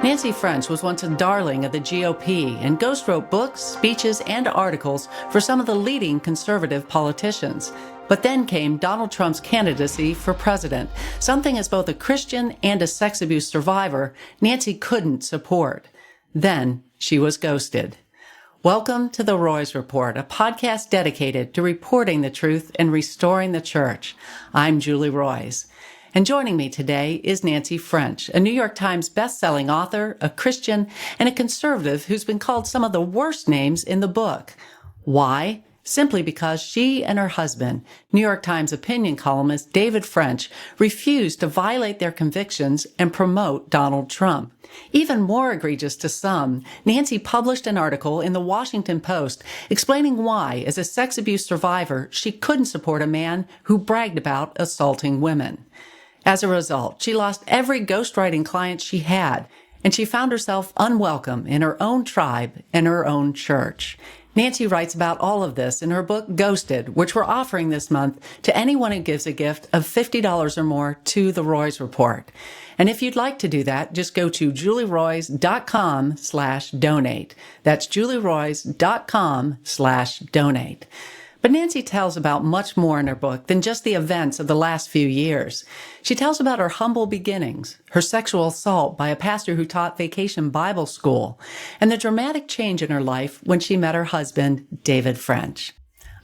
Nancy French was once a darling of the GOP and ghostwrote books, speeches, and articles for some of the leading conservative politicians. But then came Donald Trump's candidacy for president, something as both a Christian and a sex abuse survivor Nancy couldn't support. Then she was ghosted. Welcome to the Roys Report, a podcast dedicated to reporting the truth and restoring the church. I'm Julie Roys. And joining me today is Nancy French, a New York Times best-selling author, a Christian, and a conservative who's been called some of the worst names in the book. Why? Simply because she and her husband, New York Times opinion columnist David French, refused to violate their convictions and promote Donald Trump. Even more egregious to some, Nancy published an article in the Washington Post explaining why, as a sex abuse survivor, she couldn't support a man who bragged about assaulting women. As a result, she lost every ghostwriting client she had, and she found herself unwelcome in her own tribe and her own church. Nancy writes about all of this in her book, Ghosted, which we're offering this month to anyone who gives a gift of $50 or more to the Roys Report. And if you'd like to do that, just go to julieroys.com/donate. That's julieroys.com/donate. But Nancy tells about much more in her book than just the events of the last few years. She tells about her humble beginnings, her sexual assault by a pastor who taught vacation Bible school, and the dramatic change in her life when she met her husband, David French.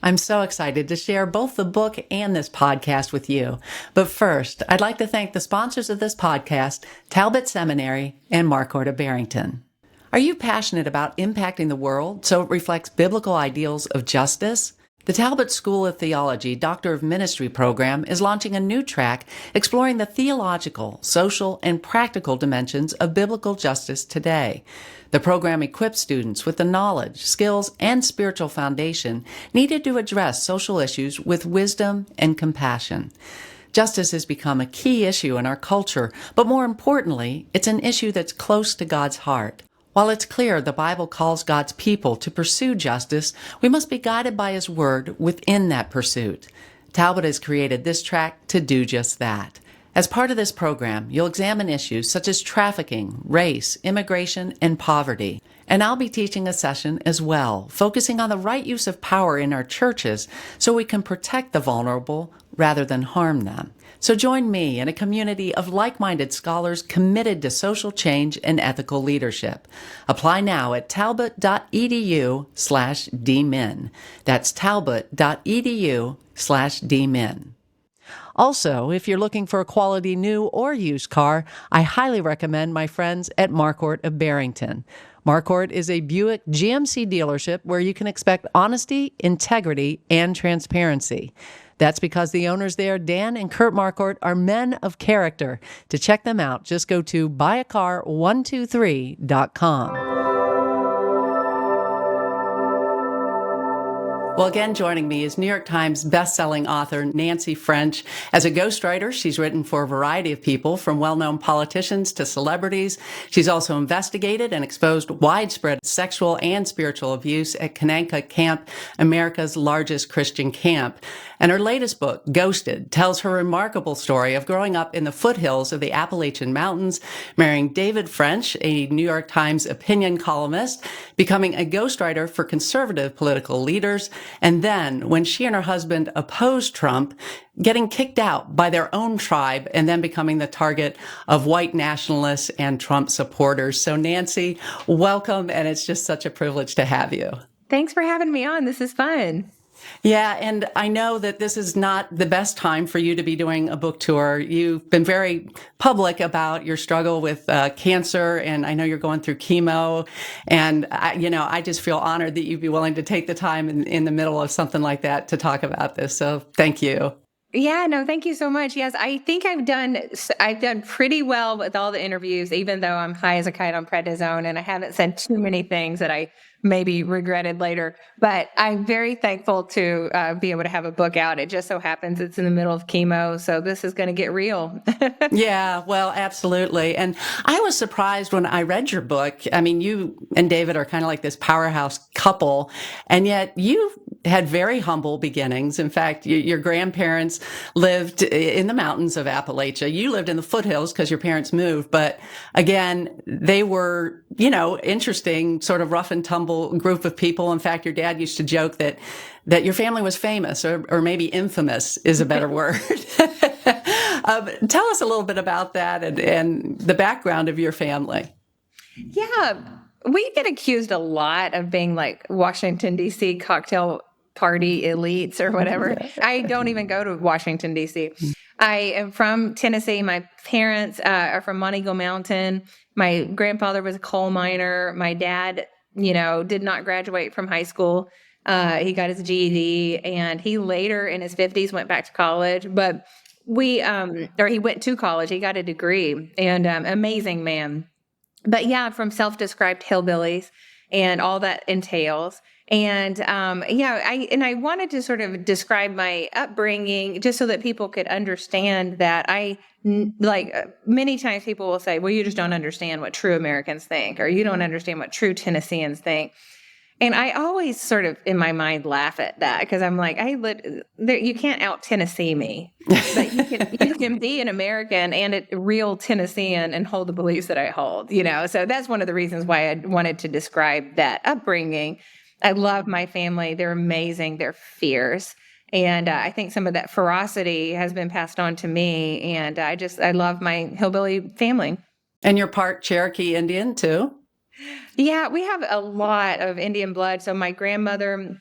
I'm so excited to share both the book and this podcast with you. But first, I'd like to thank the sponsors of this podcast, Talbot Seminary and Marquardt of Barrington. Are you passionate about impacting the world so it reflects biblical ideals of justice? The Talbot School of Theology Doctor of Ministry program is launching a new track exploring the theological, social, and practical dimensions of biblical justice today. The program equips students with the knowledge, skills, and spiritual foundation needed to address social issues with wisdom and compassion. Justice has become a key issue in our culture, but more importantly, it's an issue that's close to God's heart. While it's clear the Bible calls God's people to pursue justice, we must be guided by His Word within that pursuit. Talbot has created this track to do just that. As part of this program, you'll examine issues such as trafficking, race, immigration, and poverty. And I'll be teaching a session as well, focusing on the right use of power in our churches so we can protect the vulnerable rather than harm them. So join me in a community of like-minded scholars committed to social change and ethical leadership. Apply now at talbot.edu/dmin. That's talbot.edu/dmin. Also, if you're looking for a quality new or used car, I highly recommend my friends at Marquardt of Barrington. Marquardt is a Buick GMC dealership where you can expect honesty, integrity, and transparency. That's because the owners there, Dan and Kurt Marquardt, are men of character. To check them out, just go to buyacar123.com. Well, again, joining me is New York Times bestselling author Nancy French. As a ghostwriter, she's written for a variety of people, from well-known politicians to celebrities. She's also investigated and exposed widespread sexual and spiritual abuse at Kananka Camp, America's largest Christian camp. And her latest book, Ghosted, tells her remarkable story of growing up in the foothills of the Appalachian Mountains, marrying David French, a New York Times opinion columnist, becoming a ghostwriter for conservative political leaders, and then, when she and her husband opposed Trump, getting kicked out by their own tribe and then becoming the target of white nationalists and Trump supporters. So Nancy, welcome, and it's just such a privilege to have you. Thanks for having me on. This is fun. Yeah, and I know that this is not the best time for you to be doing a book tour. You've been very public about your struggle with cancer, and I know you're going through chemo. And, I just feel honored that you'd be willing to take the time in the middle of something like that to talk about this. So thank you. Yeah, no, thank you so much. Yes, I think I've done pretty well with all the interviews, even though I'm high as a kite on prednisone, and I haven't said too many things that I maybe regretted later. But I'm very thankful to be able to have a book out. It just so happens it's in the middle of chemo, so this is going to get real. Yeah, well, absolutely. And I was surprised when I read your book. I mean, you and David are kind of like this powerhouse couple, and yet you had very humble beginnings. In fact, your grandparents lived in the mountains of Appalachia. You lived in the foothills because your parents moved. But again, they were, interesting, sort of rough and tumble group of people. In fact, your dad used to joke that your family was famous, or maybe infamous is a better word. Tell us a little bit about that and the background of your family. Yeah, we get accused a lot of being like Washington, D.C. cocktail party elites or whatever. I don't even go to Washington, D.C. I am from Tennessee. My parents are from Montego Mountain. My grandfather was a coal miner. My dad, did not graduate from high school. He got his GED, and he later in his 50s went back to college. But he went to college. He got a degree, and amazing man. But yeah, from self-described hillbillies and all that entails. And I wanted to sort of describe my upbringing just so that people could understand that many times people will say, well, you just don't understand what true Americans think, or you don't understand what true Tennesseans think. And I always sort of in my mind laugh at that because I'm like, you can't out Tennessee me, but you can be an American and a real Tennessean and hold the beliefs that I hold, So that's one of the reasons why I wanted to describe that upbringing. I love my family. They're amazing. They're fierce. And I think some of that ferocity has been passed on to me. And I love my hillbilly family. And you're part Cherokee Indian too? Yeah, we have a lot of Indian blood. So my grandmother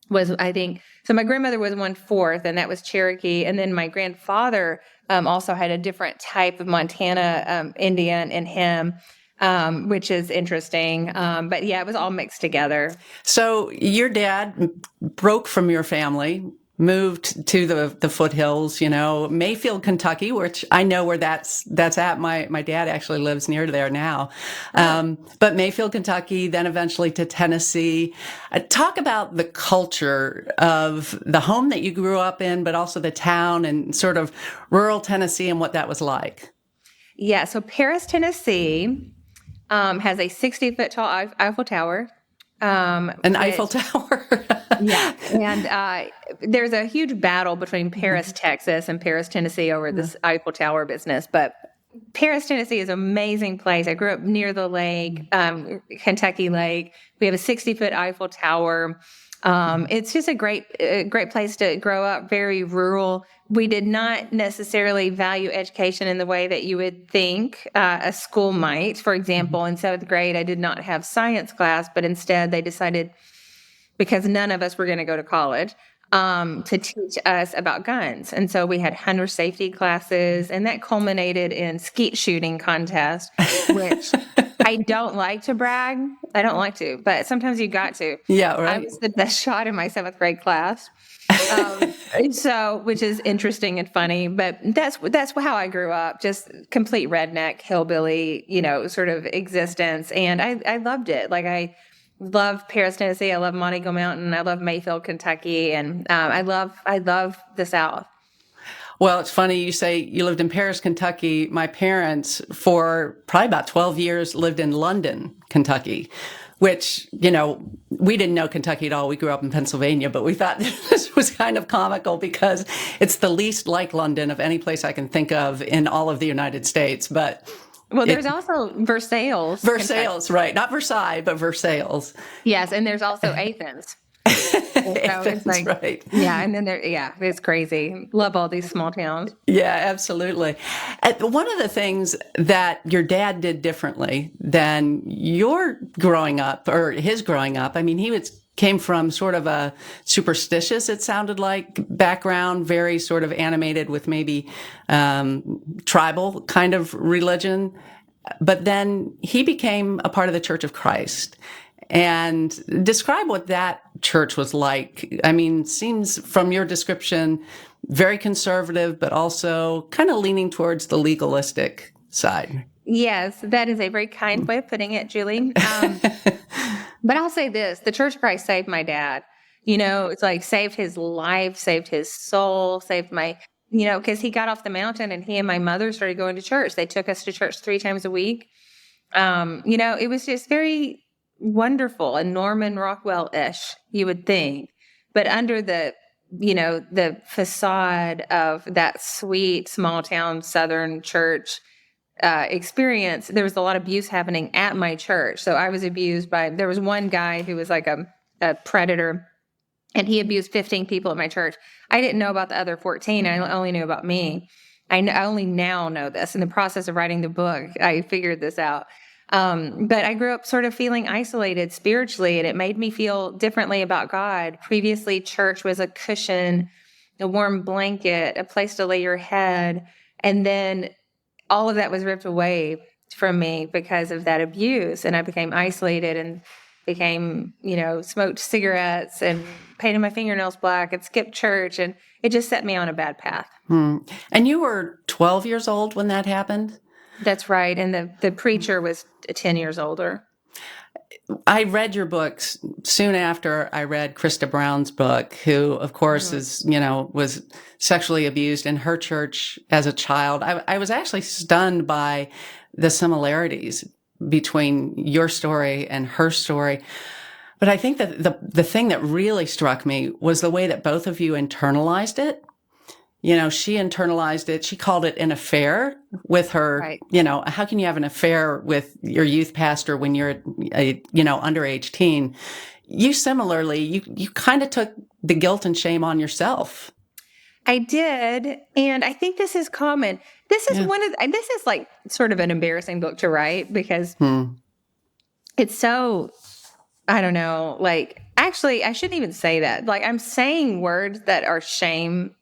was 1/4, and that was Cherokee. And then my grandfather also had a different type of Montana Indian in him, which is interesting. But yeah, it was all mixed together. So your dad broke from your family, moved to the foothills, Mayfield, Kentucky, which I know where that's at. My dad actually lives near there now. But Mayfield, Kentucky, then eventually to Tennessee. Talk about the culture of the home that you grew up in, but also the town and sort of rural Tennessee and what that was like. Yeah. So Paris, Tennessee, has a 60-foot tall Eiffel Tower. Eiffel Tower. Yeah. And there's a huge battle between Paris, Texas and Paris, Tennessee over this Eiffel Tower business. But Paris, Tennessee is an amazing place. I grew up near the lake, Kentucky Lake. We have a 60-foot Eiffel Tower. It's just a great place to grow up, very rural. We did not necessarily value education in the way that you would think a school might. For example, in 7th grade, I did not have science class, but instead they decided, because none of us were going to go to college, to teach us about guns. And so we had hunter safety classes, and that culminated in skeet shooting contest, which I don't like to brag. I don't like to, but sometimes you got to. Yeah, right. I was the best shot in my 7th grade class. Which is interesting and funny, but that's how I grew up, just complete redneck, hillbilly, sort of existence. And I loved it. Like I love Paris, Tennessee. I love Montego Mountain. I love Mayfield, Kentucky. And I love the South. Well, it's funny you say you lived in Paris, Kentucky. My parents, for probably about 12 years, lived in London, Kentucky, which, we didn't know Kentucky at all. We grew up in Pennsylvania, but we thought this was kind of comical because it's the least like London of any place I can think of in all of the United States. But there's also Versailles. Versailles, right. Not Versailles, but Versailles. Yes, and there's also Athens. Athens, right. Yeah, and then it's crazy. Love all these small towns. Yeah, absolutely. One of the things that your dad did differently than your growing up, or his growing up, I mean, came from sort of a superstitious, it sounded like, background, very sort of animated with maybe tribal kind of religion. But then he became a part of the Church of Christ. And describe what that church was like. I mean, seems from your description very conservative, but also kind of leaning towards the legalistic side. Yes, that is a very kind way of putting it, Julie. But I'll say this, the Church of Christ saved my dad. It's like saved his life, saved his soul, saved my, because he got off the mountain and he and my mother started going to church. They took us to church 3 times a week. It was just very wonderful and Norman Rockwell-ish, you would think. But under the facade of that sweet small town Southern church experience, there was a lot of abuse happening at my church. So I was abused there was one guy who was like a predator, and he abused 15 people at my church. I didn't know about the other 14. I only knew about me. I only now know this. In the process of writing the book, I figured this out. But I grew up sort of feeling isolated spiritually, and it made me feel differently about God. Previously, church was a cushion, a warm blanket, a place to lay your head. And then all of that was ripped away from me because of that abuse. And I became isolated and became, smoked cigarettes and painted my fingernails black and skipped church. And it just set me on a bad path. And you were 12 years old when that happened? That's right. And the preacher was 10 years older. I read your books soon after I read Krista Brown's book, who, of course, was sexually abused in her church as a child. I was actually stunned by the similarities between your story and her story. But I think that the thing that really struck me was the way that both of you internalized it. She internalized it. She called it an affair with her. Right. How can you have an affair with your youth pastor when you're a underage teen? You similarly, you kind of took the guilt and shame on yourself. I did. And I think this is common. This is this is like sort of an embarrassing book to write because it's so, I don't know, like, actually, I shouldn't even say that. Like, I'm saying words that are shameful.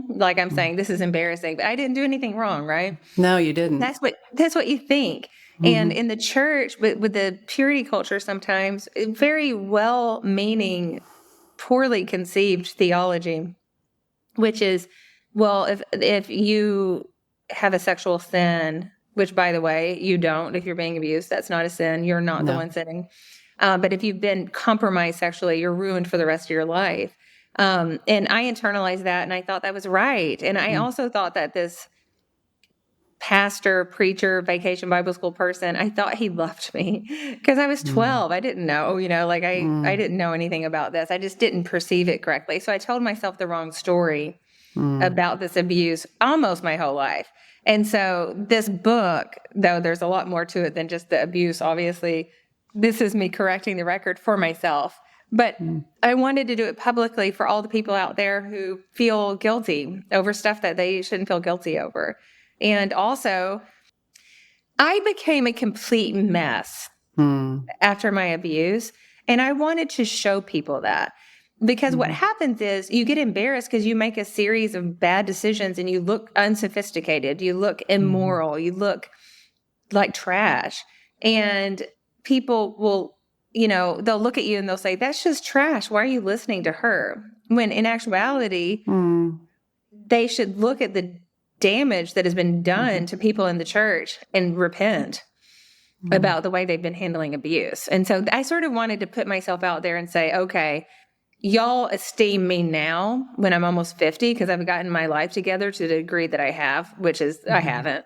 Like, I'm saying this is embarrassing, but I didn't do anything wrong, right? No, you didn't. That's what you think. And in the church, with the purity culture, sometimes very well-meaning, poorly conceived theology, which is, well, if you have a sexual sin, which, by the way, you don't, if you're being abused, that's not a sin. You're not the one sinning. But if you've been compromised sexually, you're ruined for the rest of your life. And I internalized that, and I thought that was right. And I also thought that this pastor, preacher, vacation Bible school person, I thought he loved me because I was 12. I didn't know, I didn't know anything about this. I just didn't perceive it correctly. So I told myself the wrong story about this abuse almost my whole life. And so this book, though there's a lot more to it than just the abuse, obviously, this is me correcting the record for myself. But I wanted to do it publicly for all the people out there who feel guilty over stuff that they shouldn't feel guilty over. And also, I became a complete mess after my abuse. And I wanted to show people that. Because what happens is you get embarrassed because you make a series of bad decisions and you look unsophisticated, you look immoral, you look like trash. And people will, they'll look at you and they'll say, that's just trash. Why are you listening to her? When in actuality, they should look at the damage that has been done to people in the church and repent about the way they've been handling abuse. And so I sort of wanted to put myself out there and say, okay, y'all esteem me now when I'm almost 50 because I've gotten my life together to the degree that I have, which is I haven't.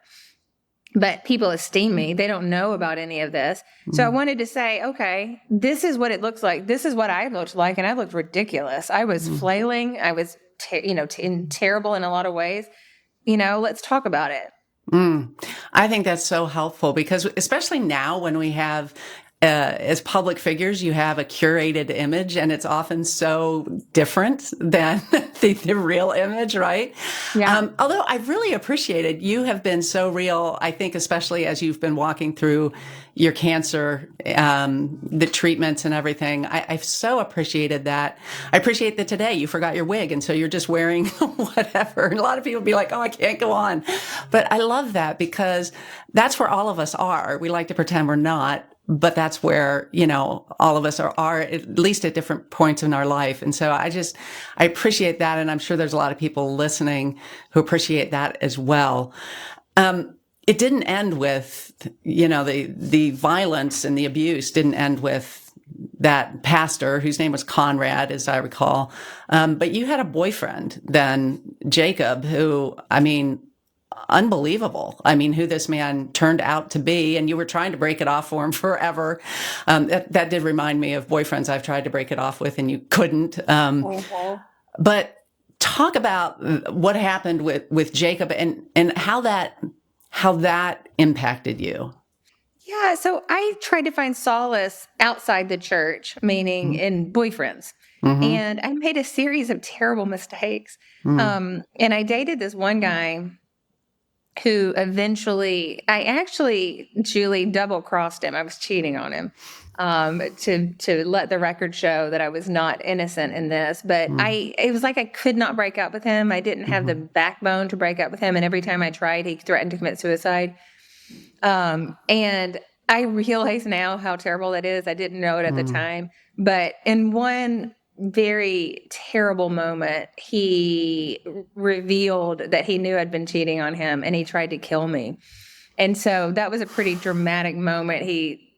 But people esteem me. They don't know about any of this. So I wanted to say, okay, this is what it looks like. This is what I looked like. And I looked ridiculous. I was flailing. I was, terrible in a lot of ways. Let's talk about it. I think that's so helpful because especially now when we have as public figures, you have a curated image and it's often so different than the real image, right? Yeah. Although I've really appreciated, you have been so real, I think, especially as you've been walking through your cancer, the treatments and everything. I've so appreciated that. I appreciate that today you forgot your wig and so you're just wearing whatever. And a lot of people be like, oh, I can't go on. But I love that because that's where all of us are. We like to pretend we're not. But that's where, all of us are at least at different points in our life. And so I appreciate that. And I'm sure there's a lot of people listening who appreciate that as well. It didn't end with, the violence and the abuse didn't end with that pastor whose name was Conrad, as I recall. But you had a boyfriend then, Jacob, who, unbelievable. I mean, who this man turned out to be, and you were trying to break it off for him forever. That did remind me of boyfriends I've tried to break it off with, and you couldn't. But talk about what happened with Jacob and how that impacted you. Yeah, so I tried to find solace outside the church, meaning in boyfriends. Mm-hmm. And I made a series of terrible mistakes. And I dated this one guy who eventually, Julie, double crossed him. I was cheating on him, to let the record show that I was not innocent in this. But it was like I could not break up with him. I didn't have the backbone to break up with him. And every time I tried, he threatened to commit suicide. And I realize now how terrible that is. I didn't know it at the time. But in one very terrible moment, he revealed that he knew I'd been cheating on him and he tried to kill me. And so that was a pretty dramatic moment. He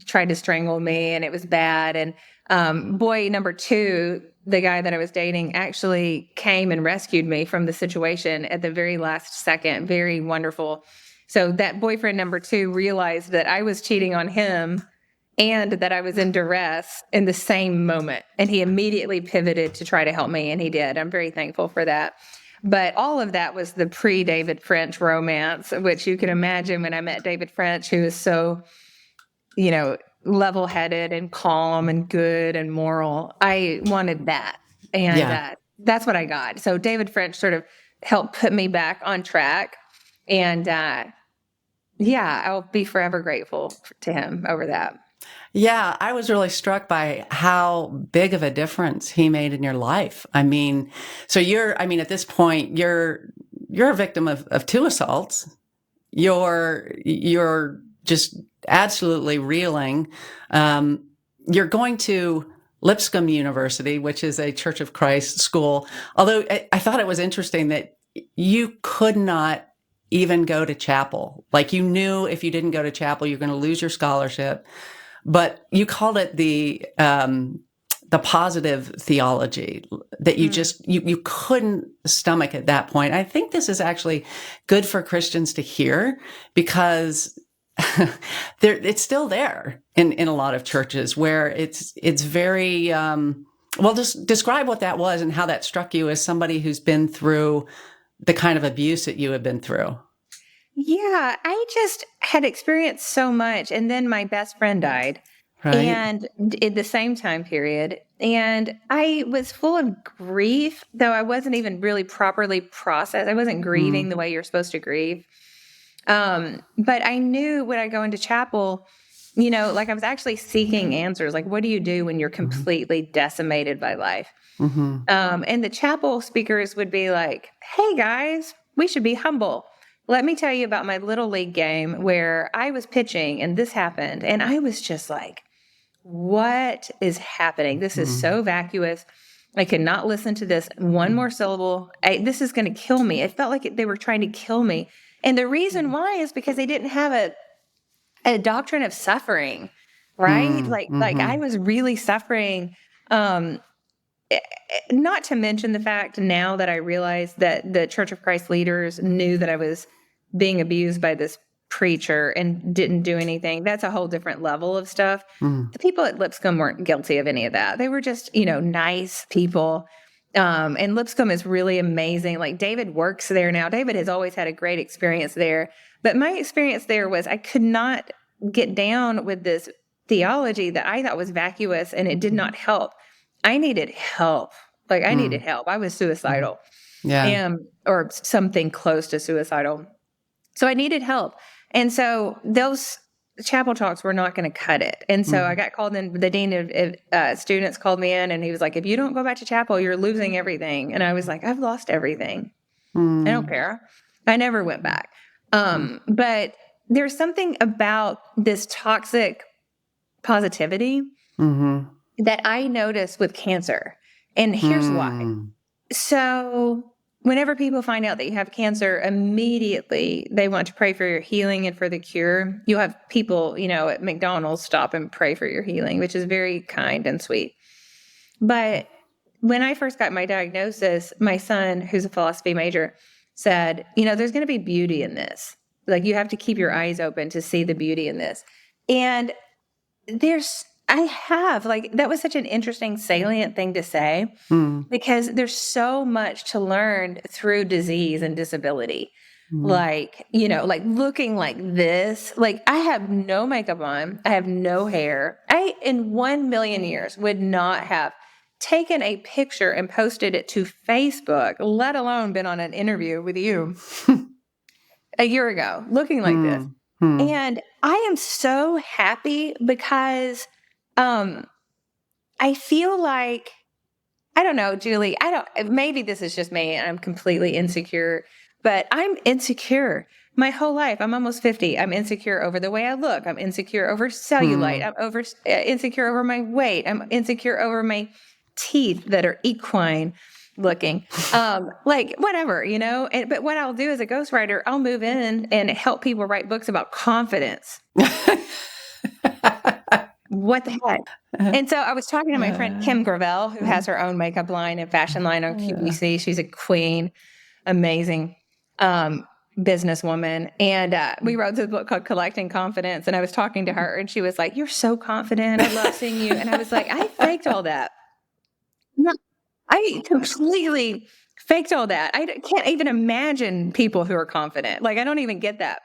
tried to strangle me and it was bad. And boy number two, the guy that I was dating, actually came and rescued me from the situation at the very last second. Very wonderful. So that boyfriend number two realized that I was cheating on him and that I was in duress in the same moment. And he immediately pivoted to try to help me, and he did. I'm very thankful for that. But all of that was the pre-David French romance, which you can imagine when I met David French, who is so, level-headed and calm and good and moral. I wanted that. And that's what I got. So David French sort of helped put me back on track. And I'll be forever grateful to him over that. Yeah, I was really struck by how big of a difference he made in your life. I mean, at this point, you're a victim of two assaults. You're just absolutely reeling. You're going to Lipscomb University, which is a Church of Christ school. Although I thought it was interesting that you could not even go to chapel. Like, you knew if you didn't go to chapel, you're going to lose your scholarship. But you called it the positive theology that you just you couldn't stomach at that point. I think this is actually good for Christians to hear, because it's still there in a lot of churches where it's very well. Just describe what that was and how that struck you as somebody who's been through the kind of abuse that you have been through. Yeah, I just had experienced so much. And then my best friend died. Right. And in the same time period. And I was full of grief, though I wasn't even really properly processed. I wasn't grieving the way you're supposed to grieve. But I knew when I go into chapel, like I was actually seeking answers. Like, what do you do when you're completely decimated by life? And the chapel speakers would be like, hey guys, we should be humble. Let me tell you about my little league game where I was pitching and this happened. And I was just like, what is happening? This is so vacuous. I could not listen to this one more syllable. This is going to kill me. It felt like they were trying to kill me. And the reason why is because they didn't have a doctrine of suffering, right? Like I was really suffering. Not to mention the fact now that I realize that the Church of Christ leaders knew that I was being abused by this preacher and didn't do anything. That's a whole different level of stuff. The people at Lipscomb weren't guilty of any of that. They were just, nice people. And Lipscomb is really amazing. Like, David works there now. David has always had a great experience there. But my experience there was I could not get down with this theology that I thought was vacuous, and it did not help. I needed help. Like, I needed help. I was suicidal. Or something close to suicidal. So I needed help. And so those chapel talks were not going to cut it. And so I got called in. The dean of students called me in, and he was like, if you don't go back to chapel, you're losing everything. And I was like, I've lost everything. I don't care. I never went back. But there's something about this toxic positivity that I noticed with cancer. And here's why. So whenever people find out that you have cancer, immediately they want to pray for your healing and for the cure. You have people, at McDonald's stop and pray for your healing, which is very kind and sweet. But when I first got my diagnosis, my son, who's a philosophy major, said, there's going to be beauty in this. Like, you have to keep your eyes open to see the beauty in this. And that was such an interesting, salient thing to say, because there's so much to learn through disease and disability. Like, like looking like this, like I have no makeup on, I have no hair. I, in 1,000,000 years, would not have taken a picture and posted it to Facebook, let alone been on an interview with you a year ago, looking like this. And I am so happy because I feel like, I don't know, Julie, maybe this is just me and I'm completely insecure, but I'm insecure my whole life. I'm almost 50. I'm insecure over the way I look. I'm insecure over cellulite. I'm insecure over my weight. I'm insecure over my teeth that are equine looking. Like whatever, but what I'll do as a ghostwriter, I'll move in and help people write books about confidence. What the heck? And so I was talking to my friend Kim Gravel, who has her own makeup line and fashion line on QVC. She's a queen, amazing businesswoman. And we wrote this book called Collecting Confidence. And I was talking to her and she was like, "You're so confident. I love seeing you." And I was like, I faked all that. No, I completely faked all that. I can't even imagine people who are confident. Like, I don't even get that.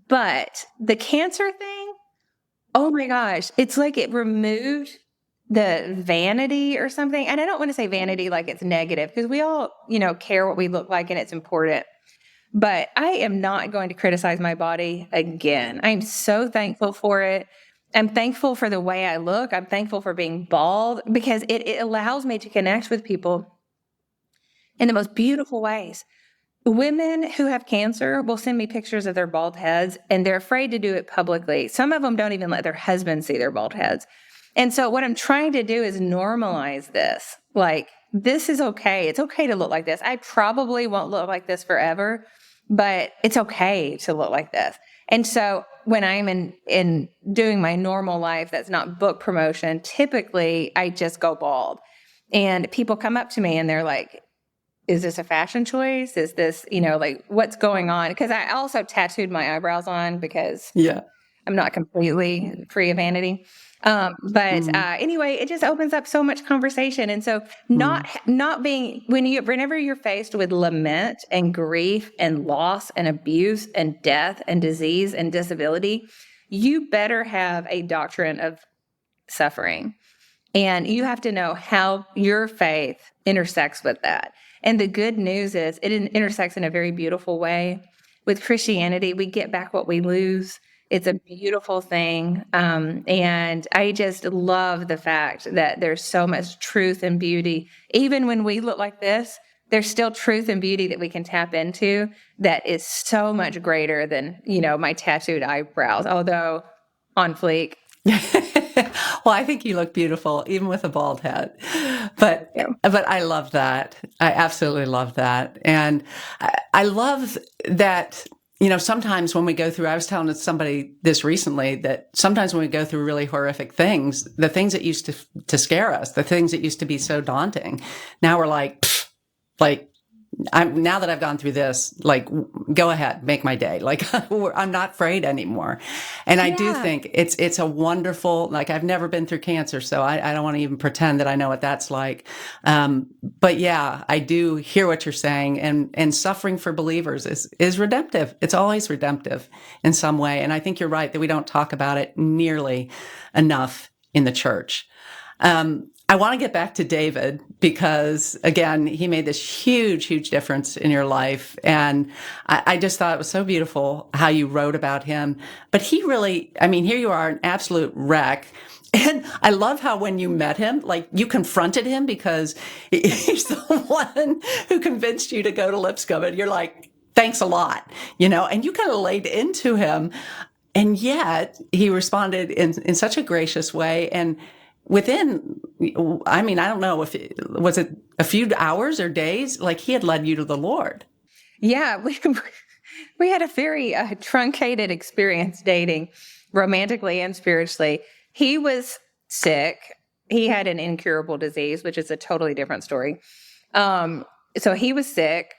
But the cancer thing, oh my gosh, it's like it removed the vanity or something. And I don't want to say vanity like it's negative, because we all, care what we look like and it's important. But I am not going to criticize my body again. I'm so thankful for it. I'm thankful for the way I look. I'm thankful for being bald, because it allows me to connect with people in the most beautiful ways. Women who have cancer will send me pictures of their bald heads, and they're afraid to do it publicly. Some of them don't even let their husbands see their bald heads. And so what I'm trying to do is normalize this. Like, this is okay. It's okay to look like this. I probably won't look like this forever, but it's okay to look like this. And so when I'm in doing my normal life that's not book promotion, typically I just go bald. And people come up to me and they're like, "Is this a fashion choice? Is this, like, what's going on?" Because I also tattooed my eyebrows on, because I'm not completely free of vanity. Anyway, it just opens up so much conversation. And so not being, whenever you're faced with lament and grief and loss and abuse and death and disease and disability, you better have a doctrine of suffering. And you have to know how your faith intersects with that. And the good news is it intersects in a very beautiful way. With Christianity, we get back what we lose. It's a beautiful thing. And I just love the fact that there's so much truth and beauty. Even when we look like this, there's still truth and beauty that we can tap into that is so much greater than, my tattooed eyebrows, although on fleek. Well, I think you look beautiful, even with a bald head. But I love that. I absolutely love that. And I love that, sometimes when we go through, I was telling somebody this recently, that sometimes when we go through really horrific things, the things that used to scare us, the things that used to be so daunting, now we're like, now that I've gone through this, like, go ahead, make my day. Like, I'm not afraid anymore. And I do think it's a wonderful, like, I've never been through cancer, so I don't want to even pretend that I know what that's like. But yeah, I do hear what you're saying. And suffering for believers is redemptive. It's always redemptive in some way. And I think you're right that we don't talk about it nearly enough in the church. I want to get back to David, because again, he made this huge, huge difference in your life. And I just thought it was so beautiful how you wrote about him. But he really, here you are, an absolute wreck. And I love how when you met him, like, you confronted him, because he's the one who convinced you to go to Lipscomb. And you're like, "Thanks a lot," and you kind of laid into him. And yet he responded in such a gracious way. And within, I don't know if was it a few hours or days, like, he had led you to the Lord. Yeah, we had a very truncated experience dating, romantically and spiritually. He was sick. He had an incurable disease, which is a totally different story. So he was sick.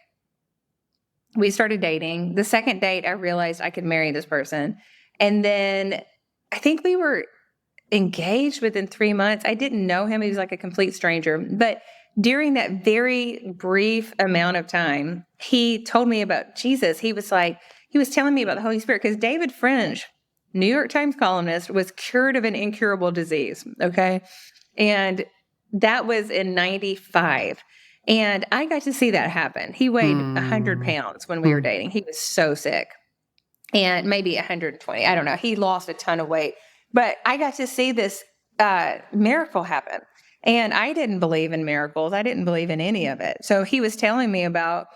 We started dating. The second date, I realized I could marry this person. And then I think we were engaged within 3 months. I didn't know him. He was like a complete stranger. But during that very brief amount of time, he told me about Jesus. He was telling me about the Holy Spirit because David French, New York Times columnist, was cured of an incurable disease. Okay. And that was in 95. And I got to see that happen. He weighed 100 pounds when we were dating. He was so sick. And maybe 120. I don't know. He lost a ton of weight. But I got to see this miracle happen. And I didn't believe in miracles. I didn't believe in any of it. So he was telling me about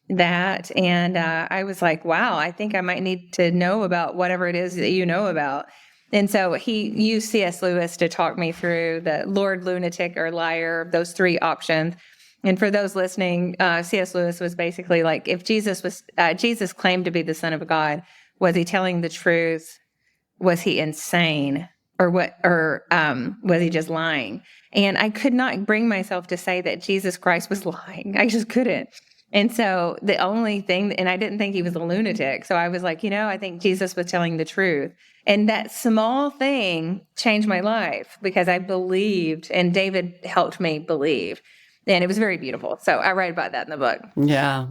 that. And I was like, wow, I think I might need to know about whatever it is that you know about. And so he used C.S. Lewis to talk me through the Lord, lunatic, or liar, those three options. And for those listening, C.S. Lewis was basically like, if Jesus claimed to be the Son of God, was he telling the truth? Was he insane? Or was he just lying? And I could not bring myself to say that Jesus Christ was lying. I just couldn't. And so the only thing, and I didn't think he was a lunatic. So I was like, I think Jesus was telling the truth. And that small thing changed my life because I believed, and David helped me believe. And it was very beautiful. So I write about that in the book. Yeah.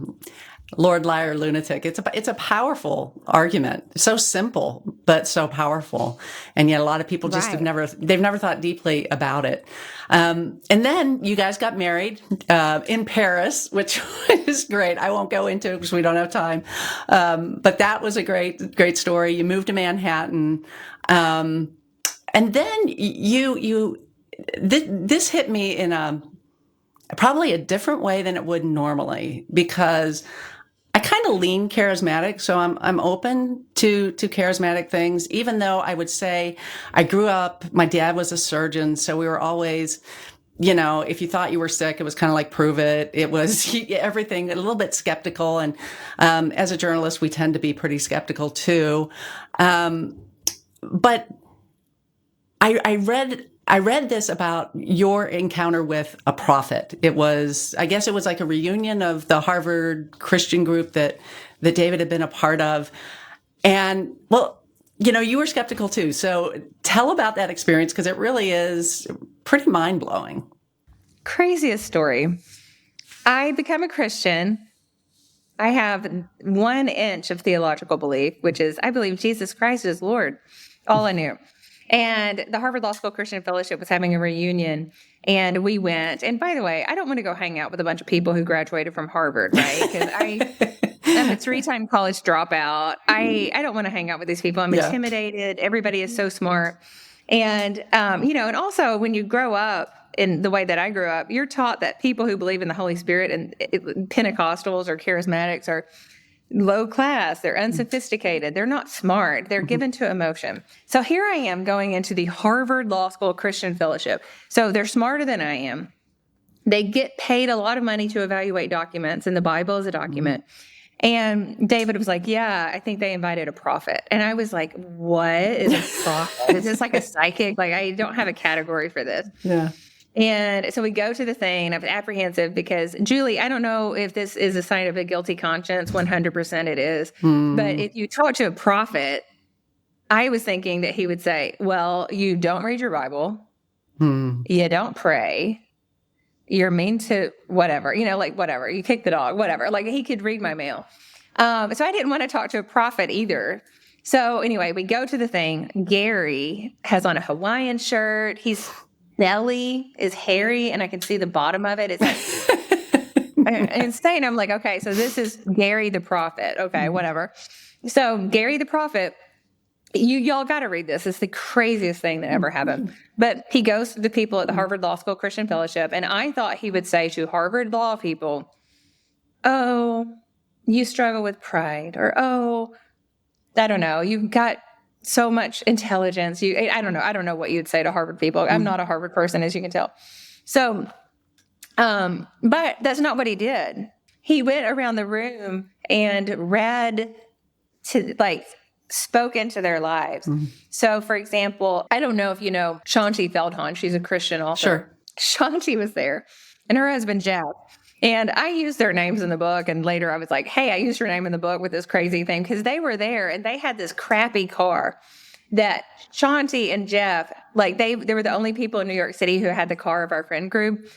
Lord, liar, lunatic. It's a powerful argument. So simple, but so powerful. And yet a lot of people just Right. they've never thought deeply about it. And then you guys got married in Paris, which is great. I won't go into it because we don't have time. But that was a great story. You moved to Manhattan. And then this hit me in probably a different way than it would normally, because I kind of lean charismatic, so I'm open to charismatic things, even though I would say I grew up, my dad was a surgeon, so we were always, if you thought you were sick, it was kind of like, prove it. It was everything, a little bit skeptical. And as a journalist, we tend to be pretty skeptical too. But I read this about your encounter with a prophet. I guess it was like a reunion of the Harvard Christian group that David had been a part of. And well, you were skeptical too. So tell about that experience, because it really is pretty mind blowing. Craziest story. I become a Christian. I have 1 inch of theological belief, which is I believe Jesus Christ is Lord. All I knew. And the Harvard Law School Christian Fellowship was having a reunion, and we went. And by the way, I don't want to go hang out with a bunch of people who graduated from Harvard, right? Because I'm a 3-time college dropout. I don't want to hang out with these people. I'm intimidated. Everybody is so smart. And, and also when you grow up in the way that I grew up, you're taught that people who believe in the Holy Spirit and Pentecostals or charismatics are low class, they're unsophisticated, they're not smart, they're given to emotion. So here I am going into the Harvard Law School Christian Fellowship. So they're smarter than I am. They get paid a lot of money to evaluate documents, and the Bible is a document. And David was like, yeah, I think they invited a prophet. And I was like, what is a prophet? Is this like a psychic? Like, I don't have a category for this. Yeah. And so we go to the thing. I'm apprehensive because, Julie, I don't know if this is a sign of a guilty conscience. 100% it is. But if you talk to a prophet, I was thinking that he would say, well, you don't read your Bible. You don't pray. You're mean to whatever, like whatever. You kick the dog, whatever. Like he could read my mail. So I didn't want to talk to a prophet either. So anyway, we go to the thing. Gary has on a Hawaiian shirt. His belly is hairy, and I can see the bottom of it. It's like insane. I'm like, okay, so this is Gary the prophet. Okay, whatever. So Gary the prophet, y'all got to read this. It's the craziest thing that ever happened. But he goes to the people at the Harvard Law School Christian Fellowship, and I thought he would say to Harvard law people, oh, you struggle with pride, or oh, I don't know, you've got so much intelligence. I don't know what you'd say to Harvard people. I'm not a Harvard person, as you can tell. So, but that's not what he did. He went around the room and spoke into their lives. So, for example, I don't know if you know Shanti Feldhahn. She's a Christian author. Sure. Shanti was there, and her husband, Jeff. And I used their names in the book. And later I was like, hey, I used your name in the book with this crazy thing, because they were there and they had this crappy car that Shanti and Jeff, like they were the only people in New York City who had the car of our friend group.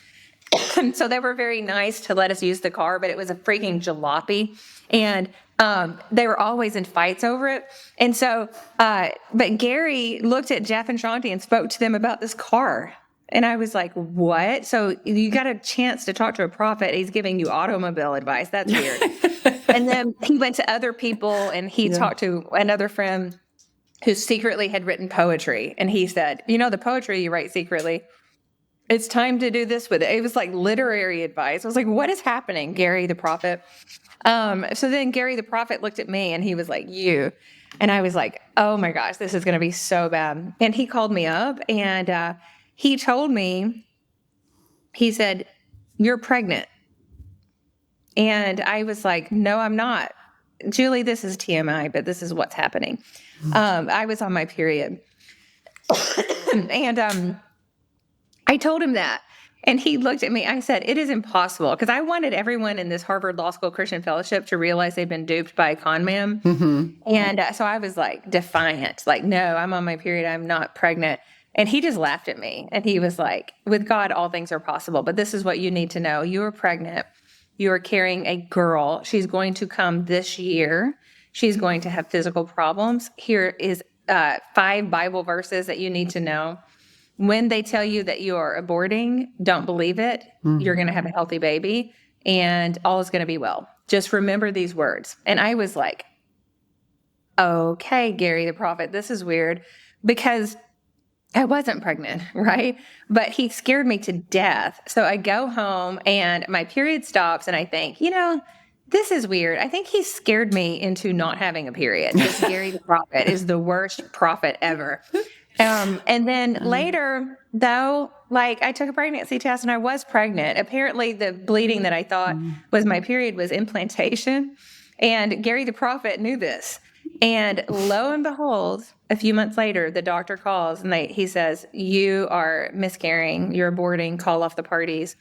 And so they were very nice to let us use the car, but it was a freaking jalopy. And they were always in fights over it. And so, but Gary looked at Jeff and Shanti and spoke to them about this car. And I was like, what? So you got a chance to talk to a prophet. He's giving you automobile advice. That's weird. And then he went to other people and he talked to another friend who secretly had written poetry. And he said, the poetry you write secretly, it's time to do this with it. It was like literary advice. I was like, what is happening, Gary the prophet? So then Gary the prophet looked at me and he was like, you. And I was like, oh my gosh, this is going to be so bad. And he called me up and he told me, he said, you're pregnant. And I was like, no, I'm not. Julie, this is TMI, but this is what's happening. I was on my period. And I told him that. And he looked at me. I said, it is impossible. Because I wanted everyone in this Harvard Law School Christian Fellowship to realize they've been duped by a con man. And so I was like defiant, like, no, I'm on my period. I'm not pregnant. And he just laughed at me. And he was like, with God, all things are possible. But this is what you need to know. You are pregnant. You are carrying a girl. She's going to come this year. She's going to have physical problems. Here is 5 Bible verses that you need to know. When they tell you that you are aborting, don't believe it. You're going to have a healthy baby and all is going to be well. Just remember these words. And I was like, okay, Gary the prophet, this is weird, because I wasn't pregnant, right? But he scared me to death. So I go home and my period stops and I think, this is weird. I think he scared me into not having a period. This Gary the prophet is the worst prophet ever. And then later, though, I took a pregnancy test and I was pregnant. Apparently, the bleeding that I thought was my period was implantation. And Gary the prophet knew this. And lo and behold, a few months later, the doctor calls and he says, you are miscarrying, you're aborting, call off the parties.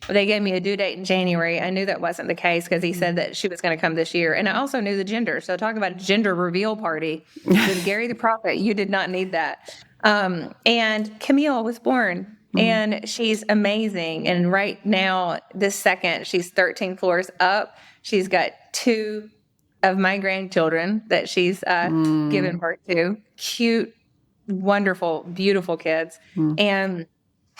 They gave me a due date in January. I knew that wasn't the case because he said that she was going to come this year. And I also knew the gender. So talk about a gender reveal party with Gary the prophet. You did not need that. And Camille was born and she's amazing. And right now, this second, she's 13 floors up. She's got 2 of my grandchildren that she's given birth to. Cute, wonderful, beautiful kids. And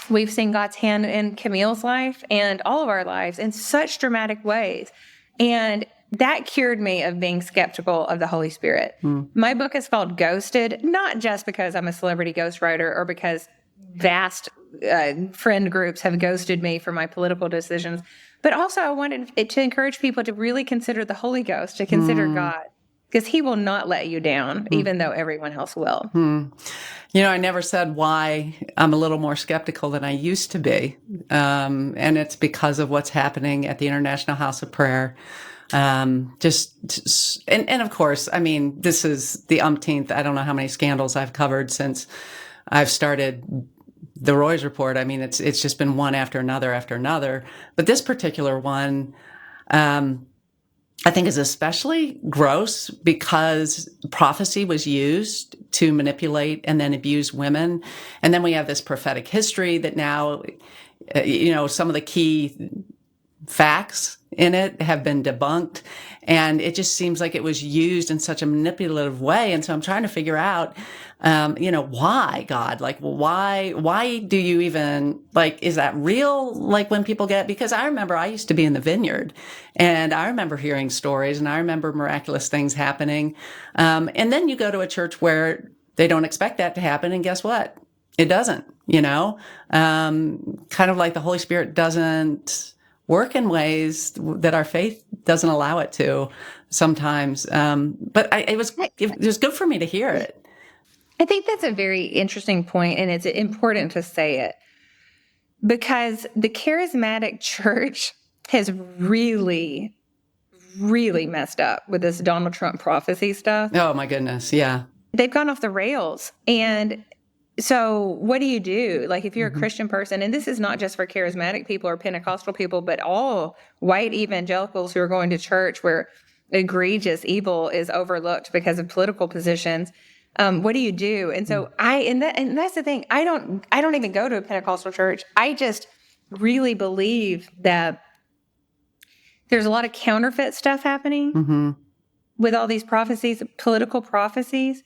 we've seen God's hand in Camille's life and all of our lives in such dramatic ways. And that cured me of being skeptical of the Holy Spirit. My book is called Ghosted, not just because I'm a celebrity ghostwriter or because vast friend groups have ghosted me for my political decisions, but also I wanted it to encourage people to really consider the Holy Ghost, to consider God, because he will not let you down, even though everyone else will. I never said why I'm a little more skeptical than I used to be. And it's because of what's happening at the International House of Prayer. And of course, I mean, this is the umpteenth, I don't know how many scandals I've covered since I've started the Roy's Report. I mean, it's just been one after another. But this particular one, I think is especially gross because prophecy was used to manipulate and then abuse women. And then we have this prophetic history that now, some of the key facts in it have been debunked. And it just seems like it was used in such a manipulative way. And so I'm trying to figure out, why, God? Why do you even, is that real? When people because I remember I used to be in the vineyard and I remember hearing stories and I remember miraculous things happening. And then you go to a church where they don't expect that to happen. And guess what? It doesn't, kind of like the Holy Spirit doesn't work in ways that our faith doesn't allow it to sometimes. But it was good for me to hear it. I think that's a very interesting point, and it's important to say it because the charismatic church has really, really messed up with this Donald Trump prophecy stuff. Oh, my goodness. Yeah. They've gone off the rails. And So what do you do? Like if you're a Mm-hmm. Christian person, and this is not just for charismatic people or Pentecostal people, but all white evangelicals who are going to church where egregious evil is overlooked because of political positions. What do you do? And so and that's the thing. I don't even go to a Pentecostal church. I just really believe that there's a lot of counterfeit stuff happening Mm-hmm. with all these prophecies, political prophecies.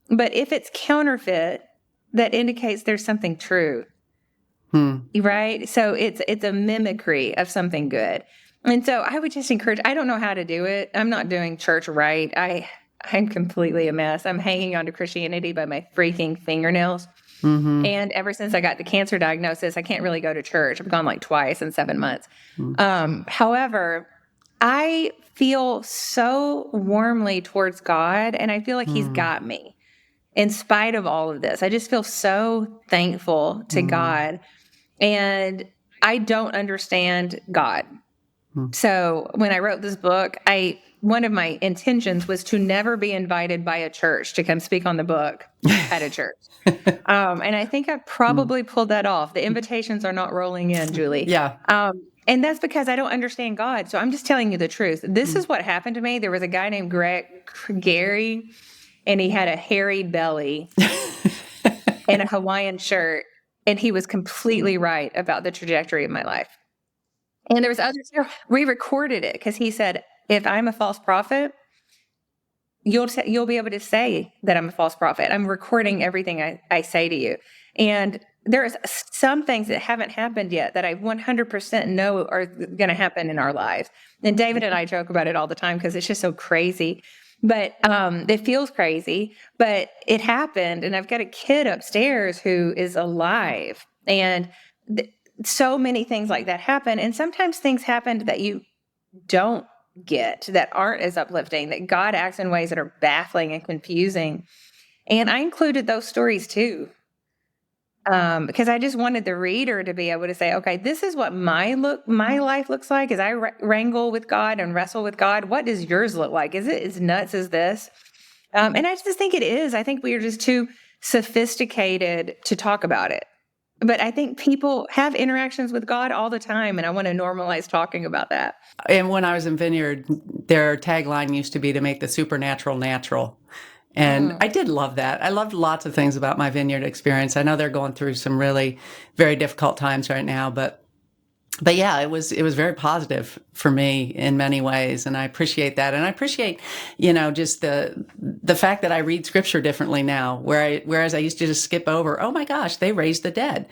But if it's counterfeit, that indicates there's something true, right? So it's a mimicry of something good. And so I would just encourage, I don't know how to do it. I'm not doing church right. I'm completely a mess. I'm hanging on to Christianity by my freaking fingernails. Mm-hmm. And ever since I got the cancer diagnosis, I can't really go to church. I've gone like twice in 7 months. However, I feel so warmly towards God, and I feel like He's got me in spite of all of this. I just feel so thankful to God. And I don't understand God. So when I wrote this book, one of my intentions was to never be invited by a church to come speak on the book at a church. And I think I probably pulled that off. The invitations are not rolling in, Julie. Yeah. And that's because I don't understand God. So I'm just telling you the truth. This is what happened to me. There was a guy named Gary, and he had a hairy belly and a Hawaiian shirt. And he was completely right about the trajectory of my life. And there was others there. We recorded it because he said, if I'm a false prophet, you'll be able to say that I'm a false prophet. I'm recording everything I say to you. And there's some things that haven't happened yet that I 100% know are going to happen in our lives. And David and I joke about it all the time because it's just so crazy. But it feels crazy, but it happened. And I've got a kid upstairs who is alive. And so many things like that happen. And sometimes things happen that you don't get, that aren't as uplifting, that God acts in ways that are baffling and confusing. And I included those stories too. Because I just wanted the reader to be able to say, okay, this is what my life looks like as I wrangle with God and wrestle with God. What does yours look like? Is it as nuts as this? And I just think it is. I think we are just too sophisticated to talk about it. But I think people have interactions with God all the time, and I want to normalize talking about that. And when I was in Vineyard, their tagline used to be to make the supernatural natural. And I did love that. I loved lots of things about my Vineyard experience. I know they're going through some really very difficult times right now, but yeah, it was very positive for me in many ways, and I appreciate that. And I appreciate, just the fact that I read Scripture differently now, whereas I used to just skip over. Oh my gosh, they raised the dead.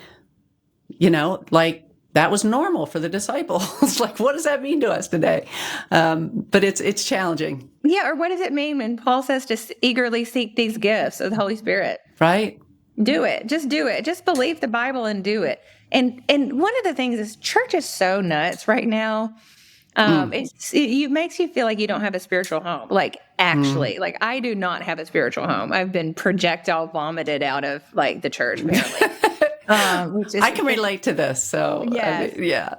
Like that was normal for the disciples. Like, what does that mean to us today? But it's challenging. Yeah, or what does it mean when Paul says to eagerly seek these gifts of the Holy Spirit? Right? Do it. Just do it. Just believe the Bible and do it. And one of the things is church is so nuts right now. It makes you feel like you don't have a spiritual home. Like actually, like I do not have a spiritual home. I've been projectile vomited out of like the church apparently. I can relate to this. So yes. Yeah.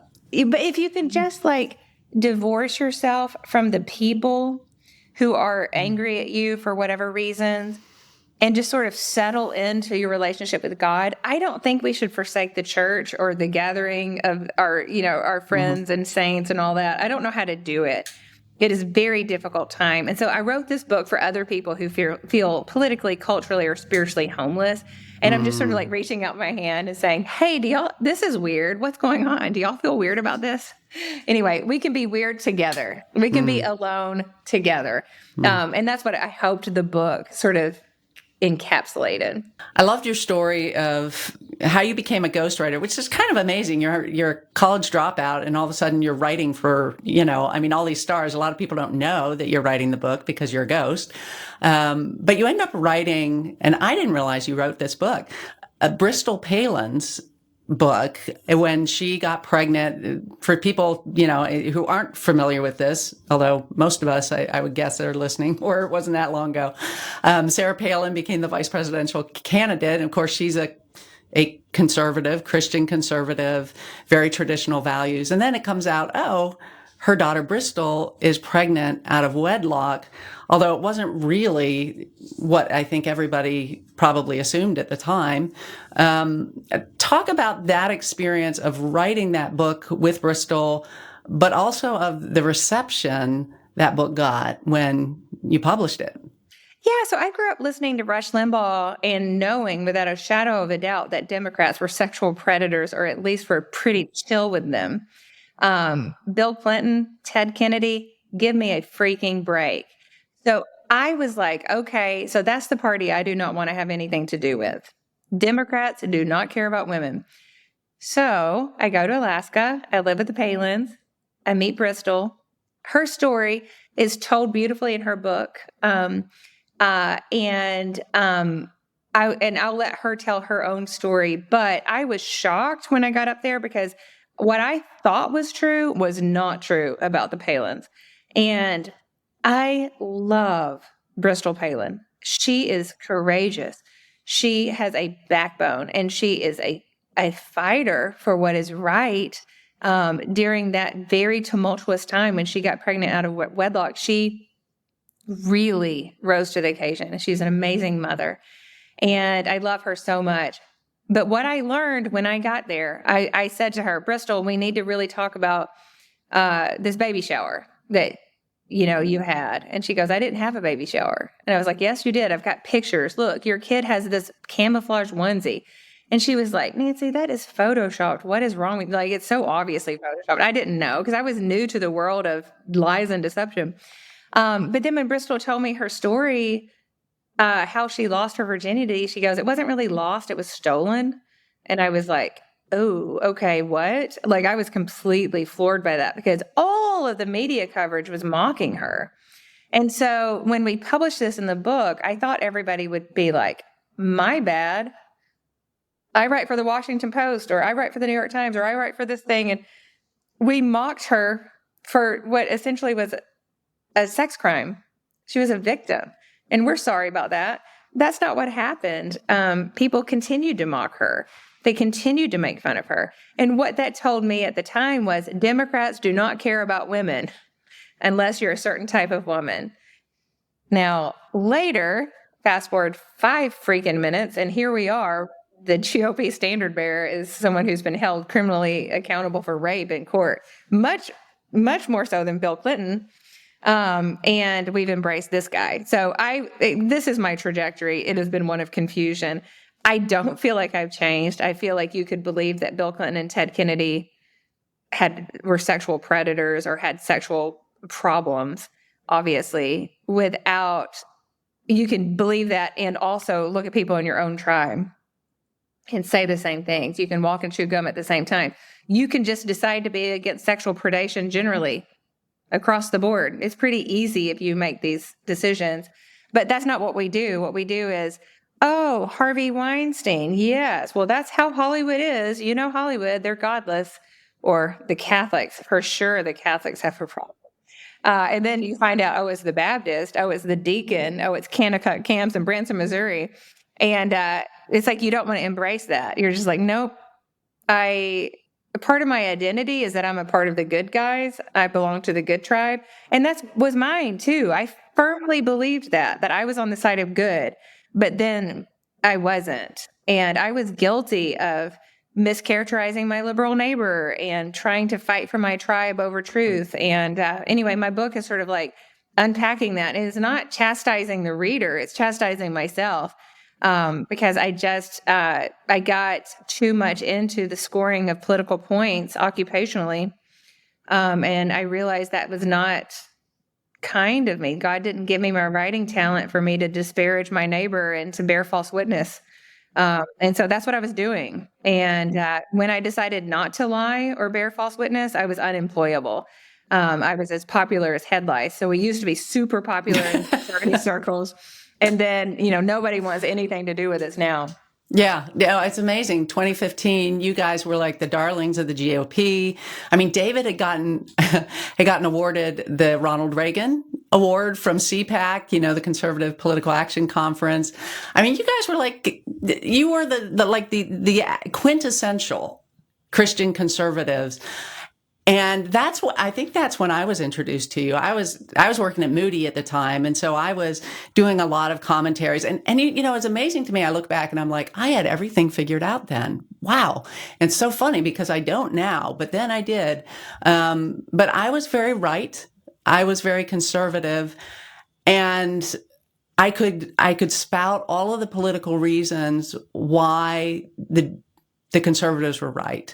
But if you can just like divorce yourself from the people who are angry at you for whatever reasons, and just sort of settle into your relationship with God, I don't think we should forsake the church or the gathering of our friends and saints and all that. I don't know how to do it. It is a very difficult time. And so I wrote this book for other people who feel politically, culturally, or spiritually homeless. And I'm just sort of like reaching out my hand and saying, hey, this is weird. What's going on? Do y'all feel weird about this? Anyway, we can be weird together. We can be alone together. And that's what I hoped the book sort of encapsulated. I loved your story of how you became a ghostwriter, which is kind of amazing. You're a college dropout, and all of a sudden you're writing for, all these stars. A lot of people don't know that you're writing the book because you're a ghost. But you end up writing, and I didn't realize you wrote this book, Bristol Palin's book when she got pregnant. For people, who aren't familiar with this, although most of us, I would guess, are listening, or it wasn't that long ago. Sarah Palin became the vice presidential candidate. And of course, she's a conservative, Christian conservative, very traditional values. And then it comes out, her daughter Bristol is pregnant out of wedlock, although it wasn't really what I think everybody probably assumed at the time. Talk about that experience of writing that book with Bristol, but also of the reception that book got when you published it. Yeah, so I grew up listening to Rush Limbaugh and knowing without a shadow of a doubt that Democrats were sexual predators, or at least were pretty chill with them. Bill Clinton, Ted Kennedy, give me a freaking break. So I was like, okay, so that's the party I do not want to have anything to do with. Democrats do not care about women. So I go to Alaska. I live with the Palins. I meet Bristol. Her story is told beautifully in her book. I'll let her tell her own story. But I was shocked when I got up there because what I thought was true was not true about the Palins. And I love Bristol Palin. She is courageous. She has a backbone, and she is a fighter for what is right. During that very tumultuous time when she got pregnant out of wedlock, she really rose to the occasion. She's an amazing mother, and I love her so much. But what I learned when I got there, I said to her, Bristol, we need to really talk about this baby shower that you had. And she goes, I didn't have a baby shower. And I was like, yes, you did. I've got pictures. Look, your kid has this camouflage onesie. And she was like, Nancy, that is photoshopped. What is wrong with you? Like, it's so obviously photoshopped. I didn't know because I was new to the world of lies and deception. But then when Bristol told me her story, how she lost her virginity, she goes, it wasn't really lost, it was stolen. And I was like, oh, okay, what? Like, I was completely floored by that because all of the media coverage was mocking her. And so when we published this in the book, I thought everybody would be like, my bad. I write for the Washington Post, or I write for the New York Times, or I write for this thing. And we mocked her for what essentially was a sex crime. She was a victim. And we're sorry about that. That's not what happened. People continued to mock her. They continued to make fun of her. And what that told me at the time was Democrats do not care about women unless you're a certain type of woman. Now, later, fast forward 5 freaking minutes, and here we are. The GOP standard bearer is someone who's been held criminally accountable for rape in court, much, much more so than Bill Clinton. And we've embraced this guy. So this is my trajectory. It has been one of confusion. I don't feel like I've changed. I feel like you could believe that Bill Clinton and Ted Kennedy were sexual predators or had sexual problems, obviously, you can believe that and also look at people in your own tribe and say the same things. You can walk and chew gum at the same time. You can just decide to be against sexual predation generally across the board. It's pretty easy if you make these decisions, but that's not what we do. What we do is, oh, Harvey Weinstein. Yes. Well, that's how Hollywood is. Hollywood, they're godless. Or the Catholics, for sure, the Catholics have a problem. And then you find out, oh, it's the Baptist. Oh, it's the deacon. Oh, it's Kanakuk Camps in Branson, Missouri. And it's like, you don't want to embrace that. You're just like, nope. Part of my identity is that I'm a part of the good guys. I belong to the good tribe. And that was mine too. I firmly believed that I was on the side of good, but then I wasn't. And I was guilty of mischaracterizing my liberal neighbor and trying to fight for my tribe over truth. And anyway, my book is sort of like unpacking that. And it's not chastising the reader. It's chastising myself. Because I got too much into the scoring of political points occupationally. And I realized that was not kind of me. God didn't give me my writing talent for me to disparage my neighbor and to bear false witness. And so that's what I was doing. And when I decided not to lie or bear false witness, I was unemployable. I was as popular as head lice. So we used to be super popular in attorney circles. And then, nobody wants anything to do with us now. Yeah, it's amazing. 2015, you guys were like the darlings of the GOP. I mean, David had gotten awarded the Ronald Reagan Award from CPAC, the Conservative Political Action Conference. I mean, you guys were like, you were the quintessential Christian conservatives. And I think that's when I was introduced to you. I was working at Moody at the time. And so I was doing a lot of commentaries, and it's amazing to me. I look back and I'm like, I had everything figured out then. Wow. And it's so funny because I don't now, but then I did. But I was very right. I was very conservative, and I could spout all of the political reasons why the conservatives were right.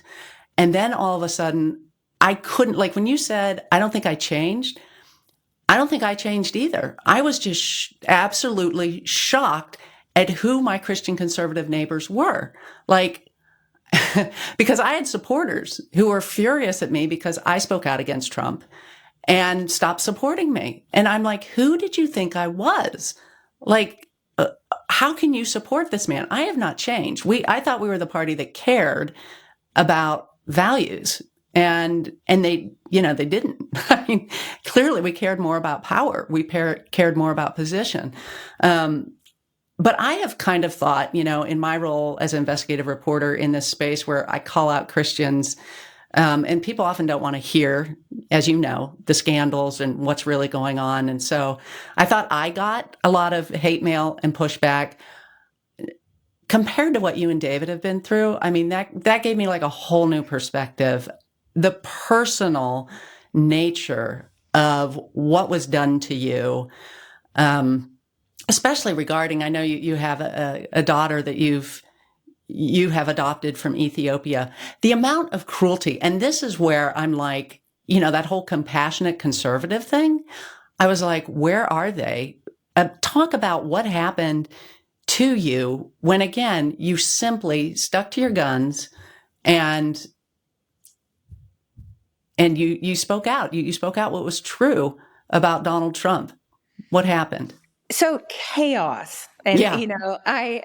And then all of a sudden, I couldn't, like when you said, I don't think I changed, I don't think I changed either. I was just absolutely shocked at who my Christian conservative neighbors were. Like, because I had supporters who were furious at me because I spoke out against Trump and stopped supporting me. And I'm like, who did you think I was? Like, how can you support this man? I have not changed. I thought we were the party that cared about values, and they didn't. I mean, clearly we cared more about power. We cared more about position. But I have kind of thought, in my role as an investigative reporter in this space where I call out Christians, and people often don't want to hear, as you know, the scandals and what's really going on. And so I thought I got a lot of hate mail and pushback compared to what you and David have been through. I mean, that gave me like a whole new perspective. The personal nature of what was done to you, especially regarding, I know you have a daughter that you have adopted from Ethiopia, the amount of cruelty. And this is where I'm like, that whole compassionate conservative thing. I was like, where are they? Talk about what happened to you when, again, you simply stuck to your guns and you spoke out. You spoke out what was true about Donald Trump. What happened? So chaos. And, Yeah.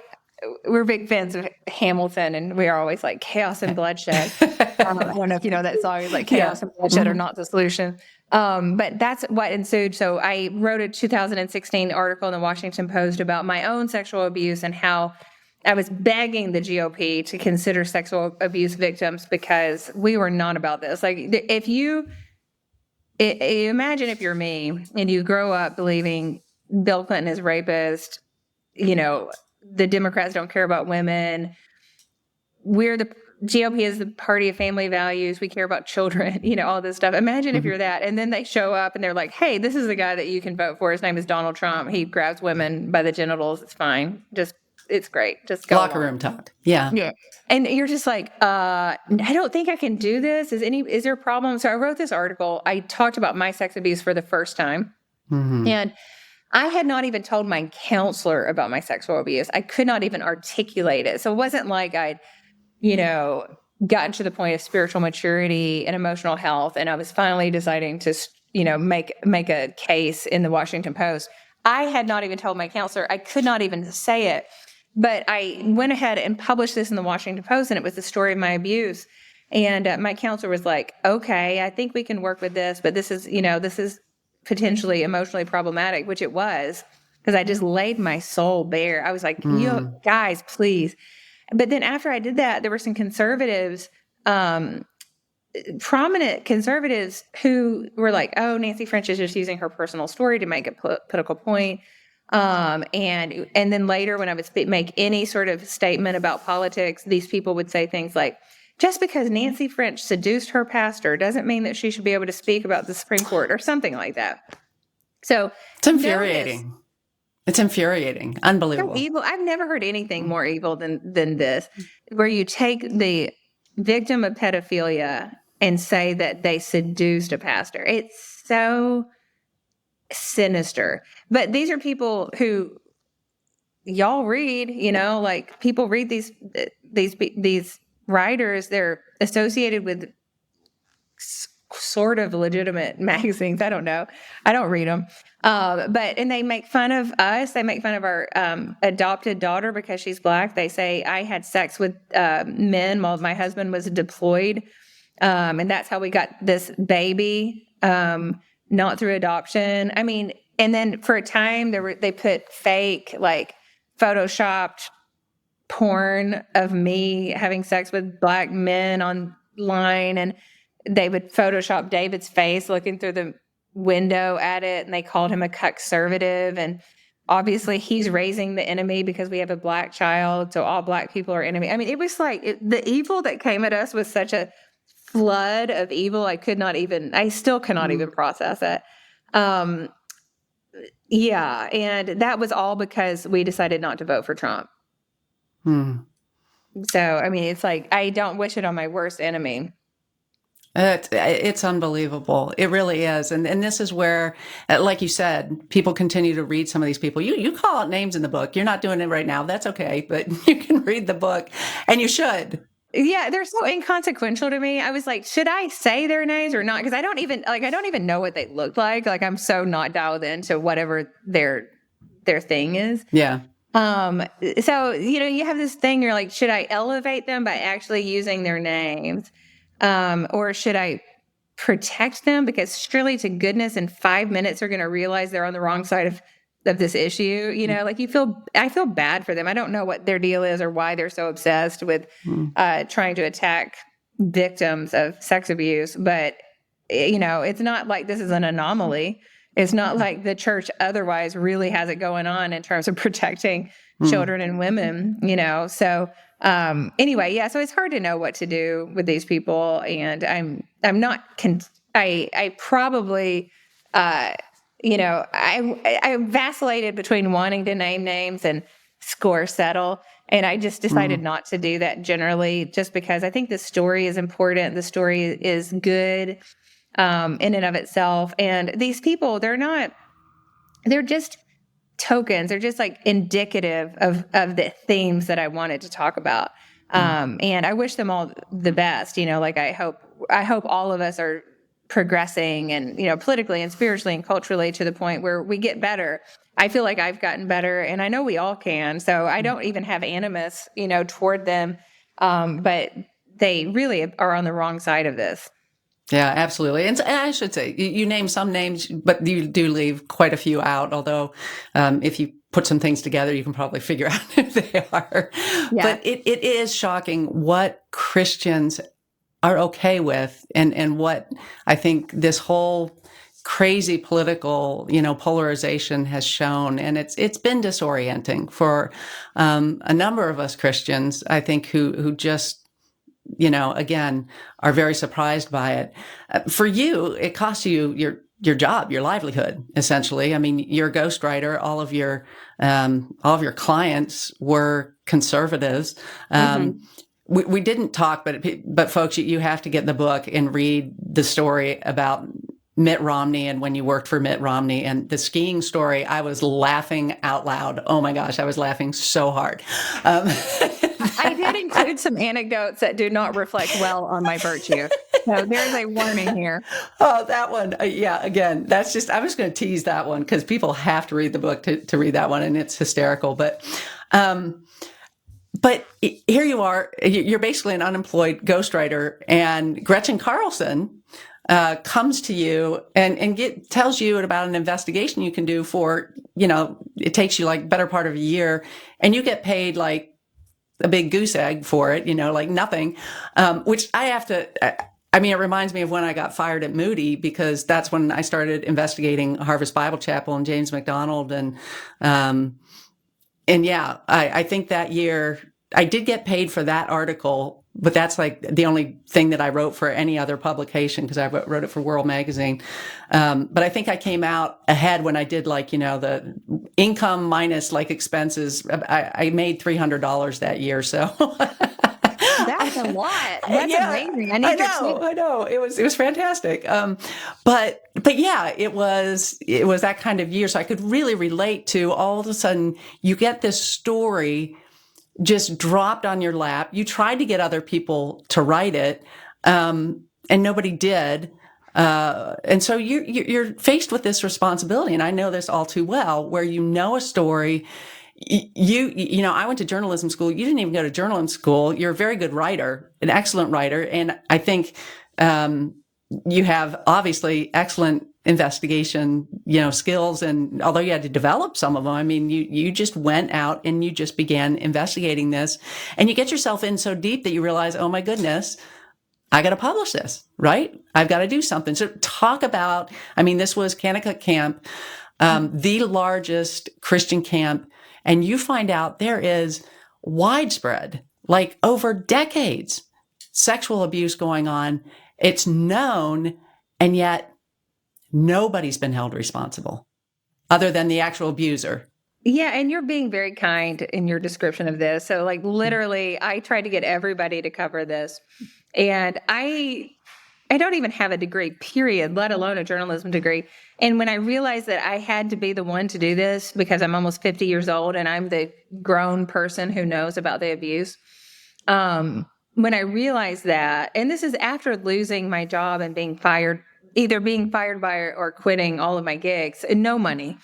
we're big fans of Hamilton, and we are always like chaos and bloodshed. I don't know if you know that song. It's like chaos and bloodshed are not the solution. But that's what ensued. So I wrote a 2016 article in the Washington Post about my own sexual abuse and how I was begging the GOP to consider sexual abuse victims because we were not about this. Like, if you imagine if you're me and you grow up believing Bill Clinton is rapist, the Democrats don't care about women. The GOP is the party of family values. We care about children, all this stuff. Imagine if you're that. And then they show up and they're like, hey, this is the guy that you can vote for. His name is Donald Trump. He grabs women by the genitals. It's fine. It's great. Just go Locker along. room talk. Yeah. Yeah. And you're just like, I don't think I can do this. Is there a problem? So I wrote this article. I talked about my sex abuse for the first time. Mm-hmm. And I had not even told my counselor about my sexual abuse. I could not even articulate it. So it wasn't like I'd, gotten to the point of spiritual maturity and emotional health, and I was finally deciding to, make a case in the Washington Post. I had not even told my counselor. I could not even say it. But I went ahead and published this in the Washington Post, and it was the story of my abuse. And my counselor was like, okay, I think we can work with this, but this is potentially emotionally problematic, which it was, because I just laid my soul bare. I was like, you guys, please. But then after I did that, there were some conservatives, prominent conservatives, who were like, oh, Nancy French is just using her personal story to make a political point. And then later, when I would make any sort of statement about politics, these people would say things like, just because Nancy French seduced her pastor doesn't mean that she should be able to speak about the Supreme Court or something like that. So it's infuriating. It's infuriating. Unbelievable. So evil. I've never heard anything more evil than this, where you take the victim of pedophilia and say that they seduced a pastor. It's so sinister. But these are people who y'all read, like people read these writers. They're associated with sort of legitimate magazines. I don't know. I don't read them. And they make fun of us. They make fun of our adopted daughter because she's Black. They say I had sex with men while my husband was deployed. And that's how we got this baby, not through adoption. I mean, and then for a time they put fake, like photoshopped porn of me having sex with Black men online. And they would Photoshop David's face looking through the window at it, and they called him a conservative. And obviously, he's raising the enemy because we have a black child, so all black people are enemy. I mean, it was like the evil that came at us was such a flood of evil. I still cannot even process it. Yeah, and that was all because we decided not to vote for Trump. So, I mean, it's like, I don't wish it on my worst enemy. It's unbelievable. It really is. And this is where, like you said, people continue to read some of these people. You call out names in the book. You're not doing it right now. That's okay. But you can read the book, and you should. Yeah, they're so inconsequential to me. I was like, should I say their names or not? Because I don't even know what they look like. Like, I'm so not dialed into whatever their thing is. Yeah. So, you have this thing, you're like, should I elevate them by actually using their names? Or should I protect them? Because surely to goodness, in 5 minutes, they're going to realize they're on the wrong side of this issue. Like I feel bad for them. I don't know what their deal is or why they're so obsessed with trying to attack victims of sex abuse. But, it's not like this is an anomaly. It's not like the church otherwise really has it going on in terms of protecting children and women, So anyway, yeah, so it's hard to know what to do with these people. And I'm not, I probably, I vacillated between wanting to name names and score settle. And I just decided not to do that generally, just because I think the story is important. The story is good in and of itself. And these people, they're just tokens. They're just like indicative of the themes that I wanted to talk about. And I wish them all the best. Like I hope all of us are progressing and, politically and spiritually and culturally to the point where we get better. I feel like I've gotten better, and I know we all can. So I don't even have animus, toward them. But they really are on the wrong side of this. Yeah, absolutely. And I should say, you name some names, but you do leave quite a few out. Although, if you put some things together, you can probably figure out who they are. Yeah. But it is shocking what Christians are okay with, and what I think this whole crazy political, polarization has shown. And it's been disorienting for a number of us Christians, I think, who just, again, are very surprised by it. For you, it costs you your job, your livelihood, essentially. I mean, you're a ghostwriter. All of your clients were conservatives. We didn't talk, but folks, you have to get the book and read the story about Mitt Romney and when you worked for Mitt Romney and the skiing story. I was laughing out loud. Oh my gosh, I was laughing so hard. I did include some anecdotes that do not reflect well on my virtue. So there's a warning here. Oh, that one. Yeah, again, that's just, I was going to tease that one because people have to read the book to read that one, and it's hysterical. But here you are, you're basically an unemployed ghostwriter, and Gretchen Carlson comes to you and tells you about an investigation you can do for, it takes you like better part of a year, and you get paid like a big goose egg for it, like nothing, which I have to, it reminds me of when I got fired at Moody, because that's when I started investigating Harvest Bible Chapel and James McDonald. And yeah, I think that year I did get paid for that article, but that's like the only thing that I wrote for any other publication, because I wrote it for World Magazine. But I think I came out ahead when I did the income minus expenses. I made $300 that year. So that's a lot. That's amazing. I know. It was fantastic. But yeah, it was that kind of year. So I could really relate to, all of a sudden you get this story just dropped on your lap. You tried to get other people to write it, and nobody did. And so you're faced with this responsibility. And I know this all too well, where a story. I went to journalism school. You didn't even go to journalism school. You're a very good writer, an excellent writer. And I think you have obviously excellent investigation, skills. And although you had to develop some of them, you just went out and you just began investigating this, and you get yourself in so deep that you realize, oh my goodness, I got to publish this, right? I've got to do something. So talk about, I mean, this was Kanakuk Camp, the largest Christian camp. And you find out there is widespread, like over decades, sexual abuse going on. It's known, and yet nobody's been held responsible other than the actual abuser. Yeah, and you're being very kind in your description of this. So, like, literally, I tried to get everybody to cover this, and I don't even have a degree, period, let alone a journalism degree. And when I realized that I had to be the one to do this because I'm almost 50 years old and I'm the grown person who knows about the abuse, when I realized that, and this is after losing my job and being fired, either being fired by or quitting all of my gigs and no money.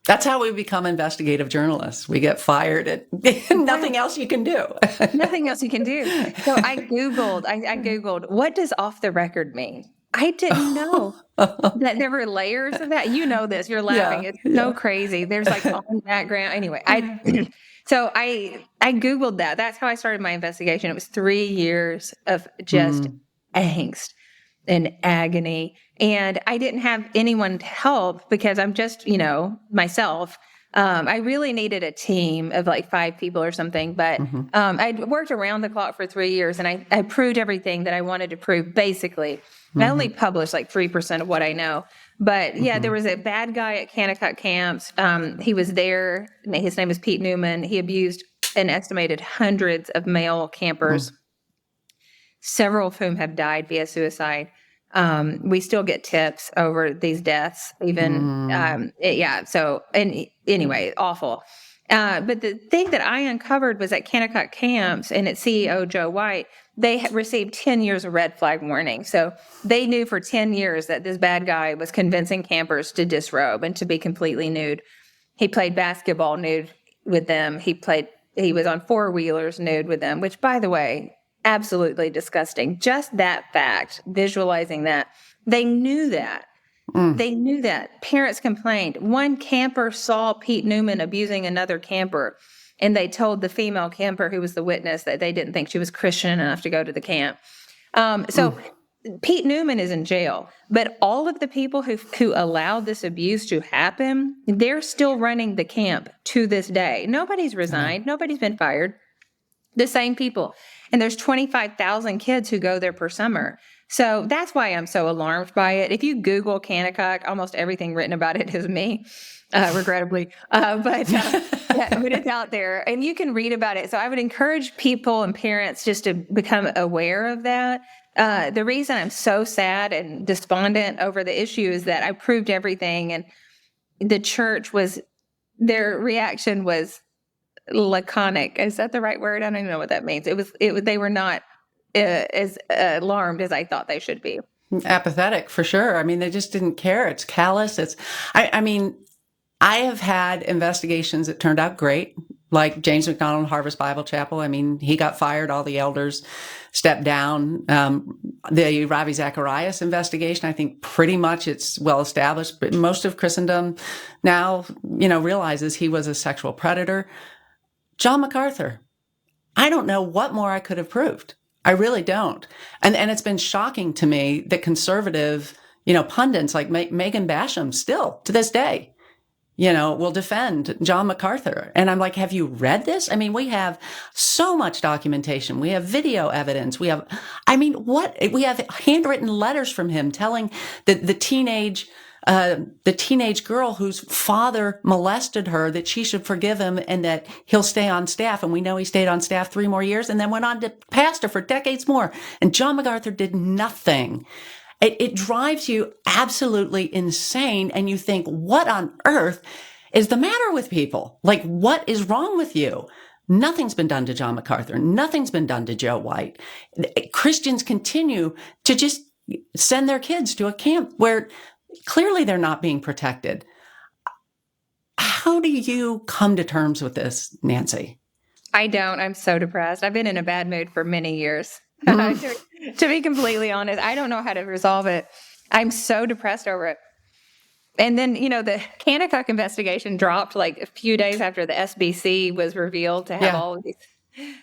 That's how we become investigative journalists. We get fired and nothing else you can do. Nothing else you can do. So I Googled, what does off the record mean? I didn't know that there were layers of that. You know this. You're laughing. Yeah, It's so crazy. There's like on background. Anyway, so I Googled that. That's how I started my investigation. It was 3 years of just angst and agony. And I didn't have anyone to help because I'm just, myself. I really needed a team of like 5 people or something, but I'd worked around the clock for 3 years and I proved everything that I wanted to prove, basically. I only published like 3% of what I know. But yeah, there was a bad guy at Kanakuk camps. He was there. His name is Pete Newman. He abused an estimated hundreds of male campers, several of whom have died via suicide. We still get tips over these deaths, even, So, and anyway, awful. But the thing that I uncovered was at Kanakuk camps and its CEO, Joe White, they had received 10 years of red flag warning. So they knew for 10 years that this bad guy was convincing campers to disrobe and to be completely nude. He played basketball nude with them. He was on 4-wheelers nude with them, which, by the way, absolutely disgusting. Just that fact, visualizing that. They knew that. They knew that. Parents complained. One camper saw Pete Newman abusing another camper, and they told the female camper who was the witness that they didn't think she was Christian enough to go to the camp. So Pete Newman is in jail, but all of the people who allowed this abuse to happen, they're still running the camp to this day. Nobody's resigned. Nobody's been fired. The same people. And there's 25,000 kids who go there per summer. So that's why I'm so alarmed by it. If you Google Kanakuk, almost everything written about it is me, regrettably. But it's out there and you can read about it. So I would encourage people and parents just to become aware of that. The reason I'm so sad and despondent over the issue is that I proved everything, and the church their reaction was laconic. Is that the right word? I don't even know what that means. They were not as alarmed as I thought they should be. Apathetic, for sure. I mean, they just didn't care. It's callous. I mean, I have had investigations that turned out great, like James McDonald, Harvest Bible Chapel. I mean, he got fired. All the elders stepped down. The Ravi Zacharias investigation, I think pretty much it's well established, but most of Christendom now, realizes he was a sexual predator. John MacArthur, I don't know what more I could have proved. I really don't. And it's been shocking to me that conservative, pundits like Megan Basham still to this day, will defend John MacArthur. And I'm like, have you read this? I mean, we have so much documentation. We have video evidence. We have handwritten letters from him telling the teenage girl whose father molested her that she should forgive him and that he'll stay on staff. And we know he stayed on staff 3 more years and then went on to pastor for decades more. And John MacArthur did nothing. It drives you absolutely insane. And you think, what on earth is the matter with people? Like, what is wrong with you? Nothing's been done to John MacArthur. Nothing's been done to Joe White. Christians continue to just send their kids to a camp where clearly they're not being protected. How do you come to terms with this, Nancy? I don't. I'm so depressed. I've been in a bad mood for many years. To be completely honest, I don't know how to resolve it. I'm so depressed over it. And then, the Kanakuk investigation dropped like a few days after the SBC was revealed to have all of these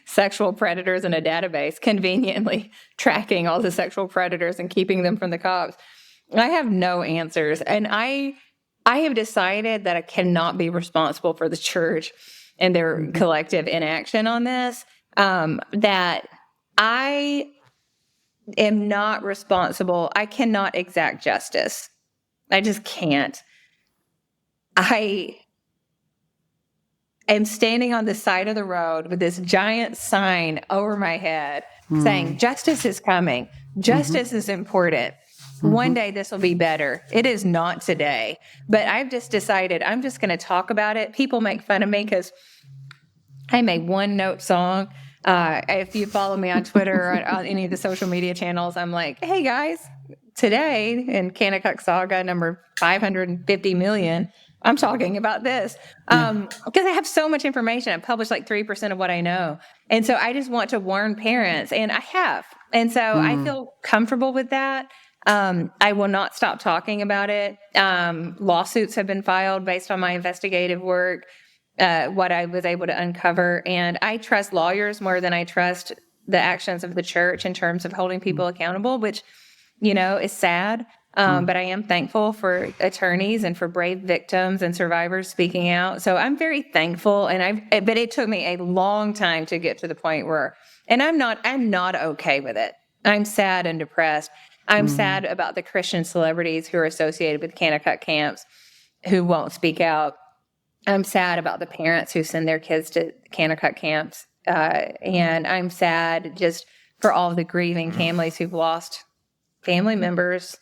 sexual predators in a database, conveniently tracking all the sexual predators and keeping them from the cops. I have no answers. And I have decided that I cannot be responsible for the church and their collective inaction on this. That I am not responsible. I cannot exact justice. I just can't. I am standing on the side of the road with this giant sign over my head saying, justice is coming. Justice is important. One day this will be better. It is not today. But I've just decided I'm just going to talk about it. People make fun of me because I'm a one-note song. If you follow me on Twitter or on any of the social media channels, I'm like, hey, guys, today in Kanakuk Saga number 550 million, I'm talking about this because I have so much information. I published like 3% of what I know. And so I just want to warn parents, and I have. And so I feel comfortable with that. I will not stop talking about it. Lawsuits have been filed based on my investigative work, what I was able to uncover. And I trust lawyers more than I trust the actions of the church in terms of holding people accountable, which, is sad. But I am thankful for attorneys and for brave victims and survivors speaking out. So I'm very thankful. But it took me a long time to get to the point where, and I'm not okay with it. I'm sad and depressed. I'm sad about the Christian celebrities who are associated with Kanakuk camps who won't speak out. I'm sad about the parents who send their kids to Kanakuk camps. And I'm sad just for all the grieving families who've lost family members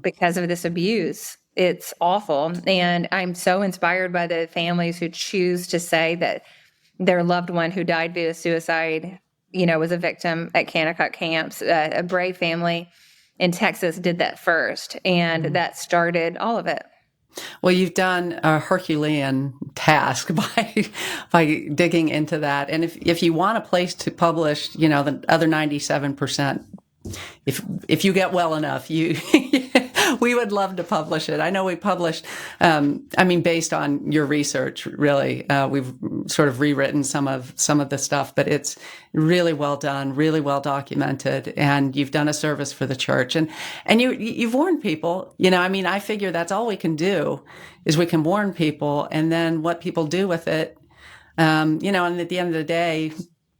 because of this abuse. It's awful. And I'm so inspired by the families who choose to say that their loved one who died via suicide, was a victim at Kanakuk camps. A brave family in Texas did that first, and that started all of it. Well, you've done a Herculean task by digging into that. And if you want a place to publish, the other 97%, if you get well enough, we would love to publish it. I know we published, based on your research, really, we've sort of rewritten some of the stuff, but it's really well done, really well documented, and you've done a service for the church. And you've warned people, I figure that's all we can do is we can warn people, and then what people do with it, and at the end of the day,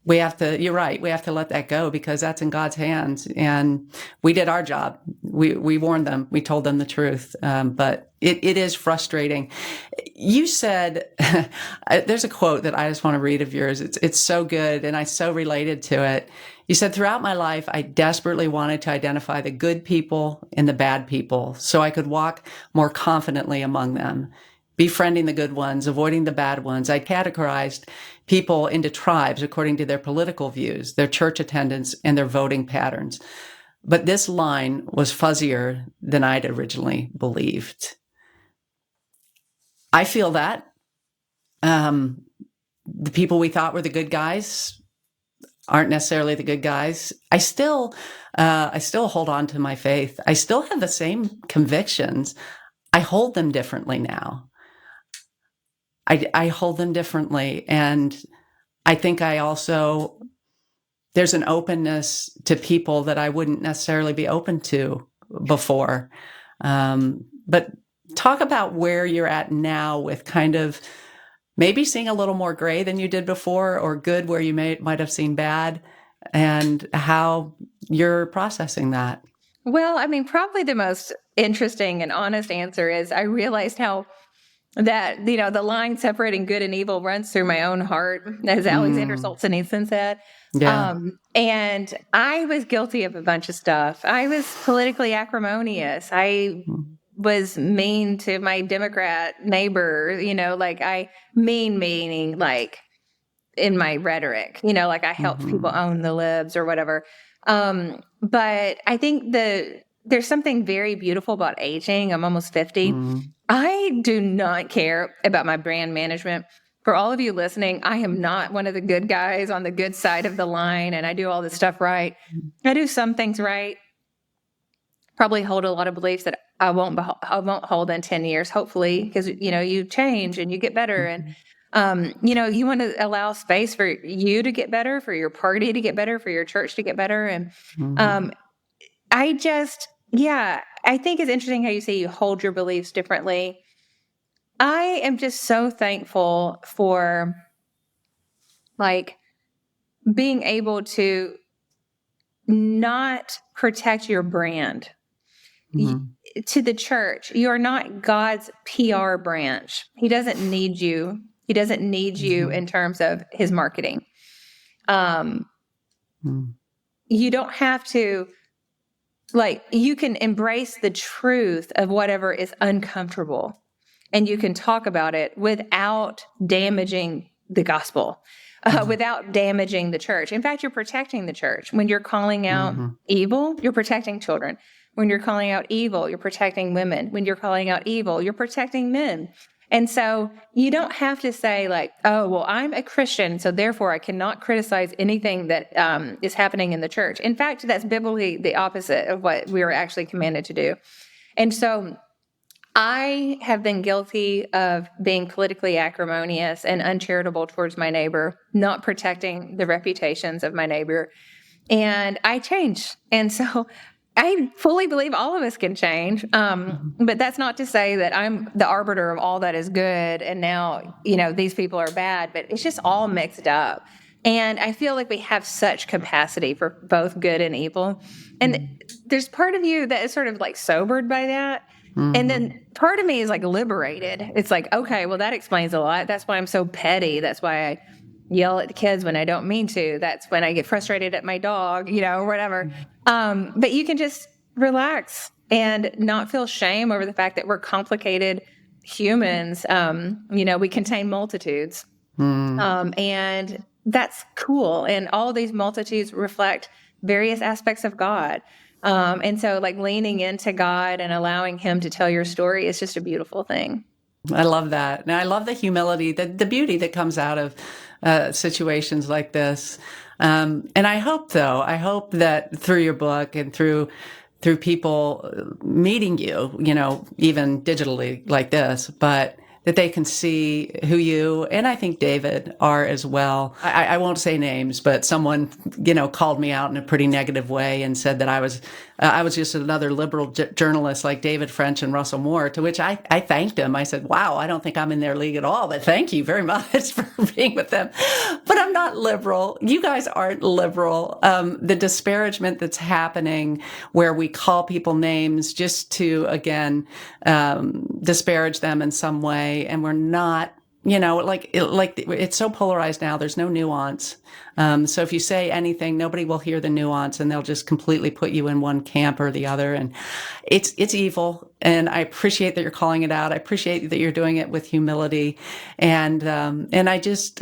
you're right, we have to let that go because that's in God's hands. And we did our job. We warned them. We told them the truth. But it is frustrating. You said, there's a quote that I just want to read of yours. It's so good, and I so related to it. You said, throughout my life, I desperately wanted to identify the good people and the bad people so I could walk more confidently among them, befriending the good ones, avoiding the bad ones. I categorized people into tribes according to their political views, their church attendance, and their voting patterns. But this line was fuzzier than I'd originally believed. I feel that. The people we thought were the good guys aren't necessarily the good guys. I still hold on to my faith. I still have the same convictions. I hold them differently now. I hold them differently. And I think there's an openness to people that I wouldn't necessarily be open to before. But talk about where you're at now with kind of maybe seeing a little more gray than you did before, or good where you might have seen bad, and how you're processing that. Well, probably the most interesting and honest answer is I realized how that, the line separating good and evil runs through my own heart, as Alexander Solzhenitsyn said. Yeah. And I was guilty of a bunch of stuff. I was politically acrimonious. I was mean to my Democrat neighbor, meaning like in my rhetoric, like I helped people own the libs or whatever. But I think there's something very beautiful about aging. I'm almost 50. I do not care about my brand management. For all of you listening, I am not one of the good guys on the good side of the line, and I do all this stuff right. I do some things right. Probably hold a lot of beliefs that I won't hold in 10 years, hopefully, because, you change and you get better. You want to allow space for you to get better, for your party to get better, for your church to get better. And Mm-hmm. I think it's interesting how you say you hold your beliefs differently. I am just so thankful for like being able to not protect your brand. Mm-hmm. To the church, you are not God's PR branch. He doesn't need you. He doesn't need you Mm-hmm. in terms of his marketing. Um, Mm-hmm. you don't have to, you can embrace the truth of whatever is uncomfortable, and you can talk about it without damaging the gospel, without damaging the church. In fact, you're protecting the church. When you're calling out Mm-hmm. evil, you're protecting children. When you're calling out evil, you're protecting women. When you're calling out evil, you're protecting men. And so you don't have to say oh, well, I'm a Christian, so therefore I cannot criticize anything that is happening in the church. In fact, that's biblically the opposite of what we are actually commanded to do. And so I have been guilty of being politically acrimonious and uncharitable towards my neighbor, not protecting the reputations of my neighbor. And I changed. And so I fully believe all of us can change. But that's not to say that I'm the arbiter of all that is good. And now, these people are bad, but it's just all mixed up. And I feel like we have such capacity for both good and evil. And there's part of you that is sort of sobered by that. And Mm-hmm. then part of me is liberated. It's okay, well, that explains a lot. That's why I'm so petty. That's why I yell at the kids when I don't mean to. That's when I get frustrated at my dog, or whatever. But you can just relax and not feel shame over the fact that we're complicated humans. We contain multitudes. And that's cool. And all of these multitudes reflect various aspects of God. And so leaning into God and allowing him to tell your story is just a beautiful thing. I love that. And I love the humility, the beauty that comes out of situations like this. And I hope, though, that through your book and through people meeting you, even digitally like this, but that they can see who you and I think David are as well. I won't say names, but someone, called me out in a pretty negative way and said that I was just another liberal journalist like David French and Russell Moore, to which I thanked him. I said, wow, I don't think I'm in their league at all, but thank you very much for being with them. But I'm not liberal. You guys aren't liberal. The disparagement that's happening where we call people names just to, again, disparage them in some way, and we're not, it's so polarized now. There's no nuance. So if you say anything, nobody will hear the nuance, and they'll just completely put you in one camp or the other. And it's evil. And I appreciate that you're calling it out. I appreciate that you're doing it with humility. And I just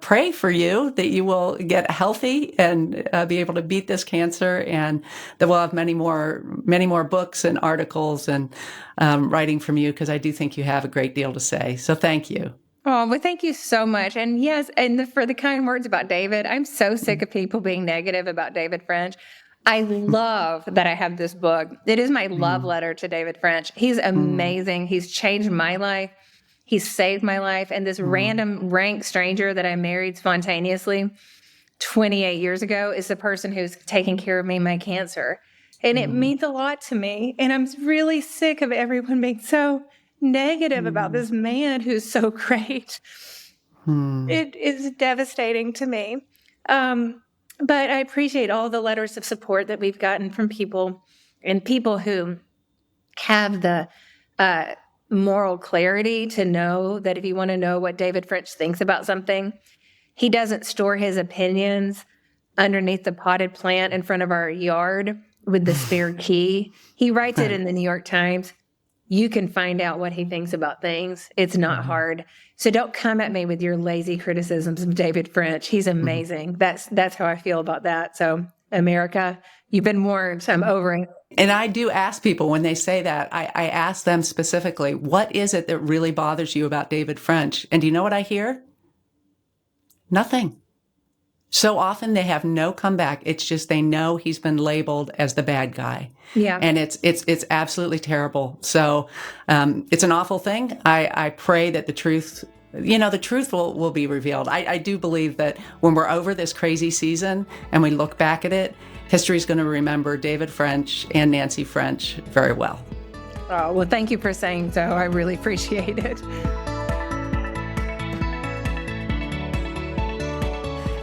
pray for you that you will get healthy and be able to beat this cancer, and that we'll have many more books and articles and writing from you, because I do think you have a great deal to say. So thank you. Oh, well, thank you so much. And yes, for the kind words about David. I'm so sick of people being negative about David French. I love that I have this book. It is my love letter to David French. He's amazing. He's changed my life. He's saved my life. And this random rank stranger that I married spontaneously 28 years ago is the person who's taking care of me, my cancer. And it means a lot to me. And I'm really sick of everyone being so negative about this man who's so great. It is devastating to me. But I appreciate all the letters of support that we've gotten from people, and people who have the moral clarity to know that if you want to know what David French thinks about something, he doesn't store his opinions underneath the potted plant in front of our yard with the spare key. He writes it in the New York Times. You can find out what he thinks about things. It's not hard. So don't come at me with your lazy criticisms of David French. He's amazing. That's how I feel about that. So America, you've been warned. I'm over it. And I do ask people when they say that, I ask them specifically, what is it that really bothers you about David French? And do you know what I hear? Nothing. So often they have no comeback. It's just they know he's been labeled as the bad guy. Yeah. And it's absolutely terrible. So it's an awful thing. I pray that the truth The truth will be revealed. I do believe that when we're over this crazy season and we look back at it, history is going to remember David French and Nancy French very well. Oh, well, thank you for saying so. I really appreciate it.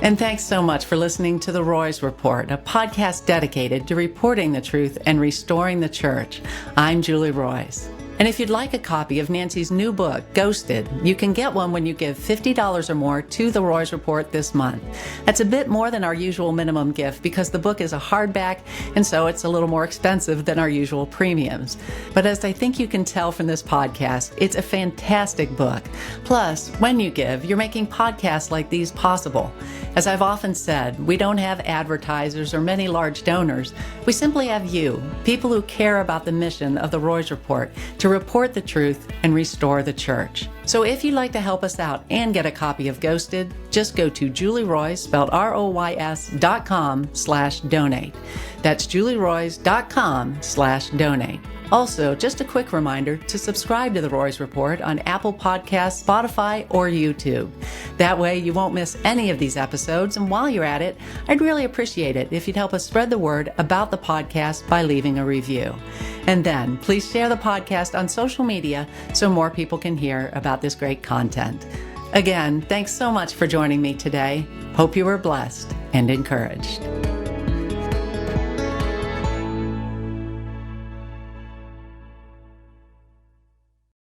And thanks so much for listening to The Roys Report, a podcast dedicated to reporting the truth and restoring the church. I'm Julie Roys. And if you'd like a copy of Nancy's new book, Ghosted, you can get one when you give $50 or more to The Roys Report this month. That's a bit more than our usual minimum gift because the book is a hardback, and so it's a little more expensive than our usual premiums. But as I think you can tell from this podcast, it's a fantastic book. Plus, when you give, you're making podcasts like these possible. As I've often said, we don't have advertisers or many large donors. We simply have you, people who care about the mission of The Roys Report, to report the truth and restore the church. So if you'd like to help us out and get a copy of Ghosted, just go to julieroys, spelled ROYS.com/donate. That's julieroys.com/donate. Also, just a quick reminder to subscribe to The Roys Report on Apple Podcasts, Spotify, or YouTube. That way you won't miss any of these episodes, and while you're at it, I'd really appreciate it if you'd help us spread the word about the podcast by leaving a review. And then, please share the podcast on social media so more people can hear about this great content. Again, thanks so much for joining me today. Hope you were blessed and encouraged.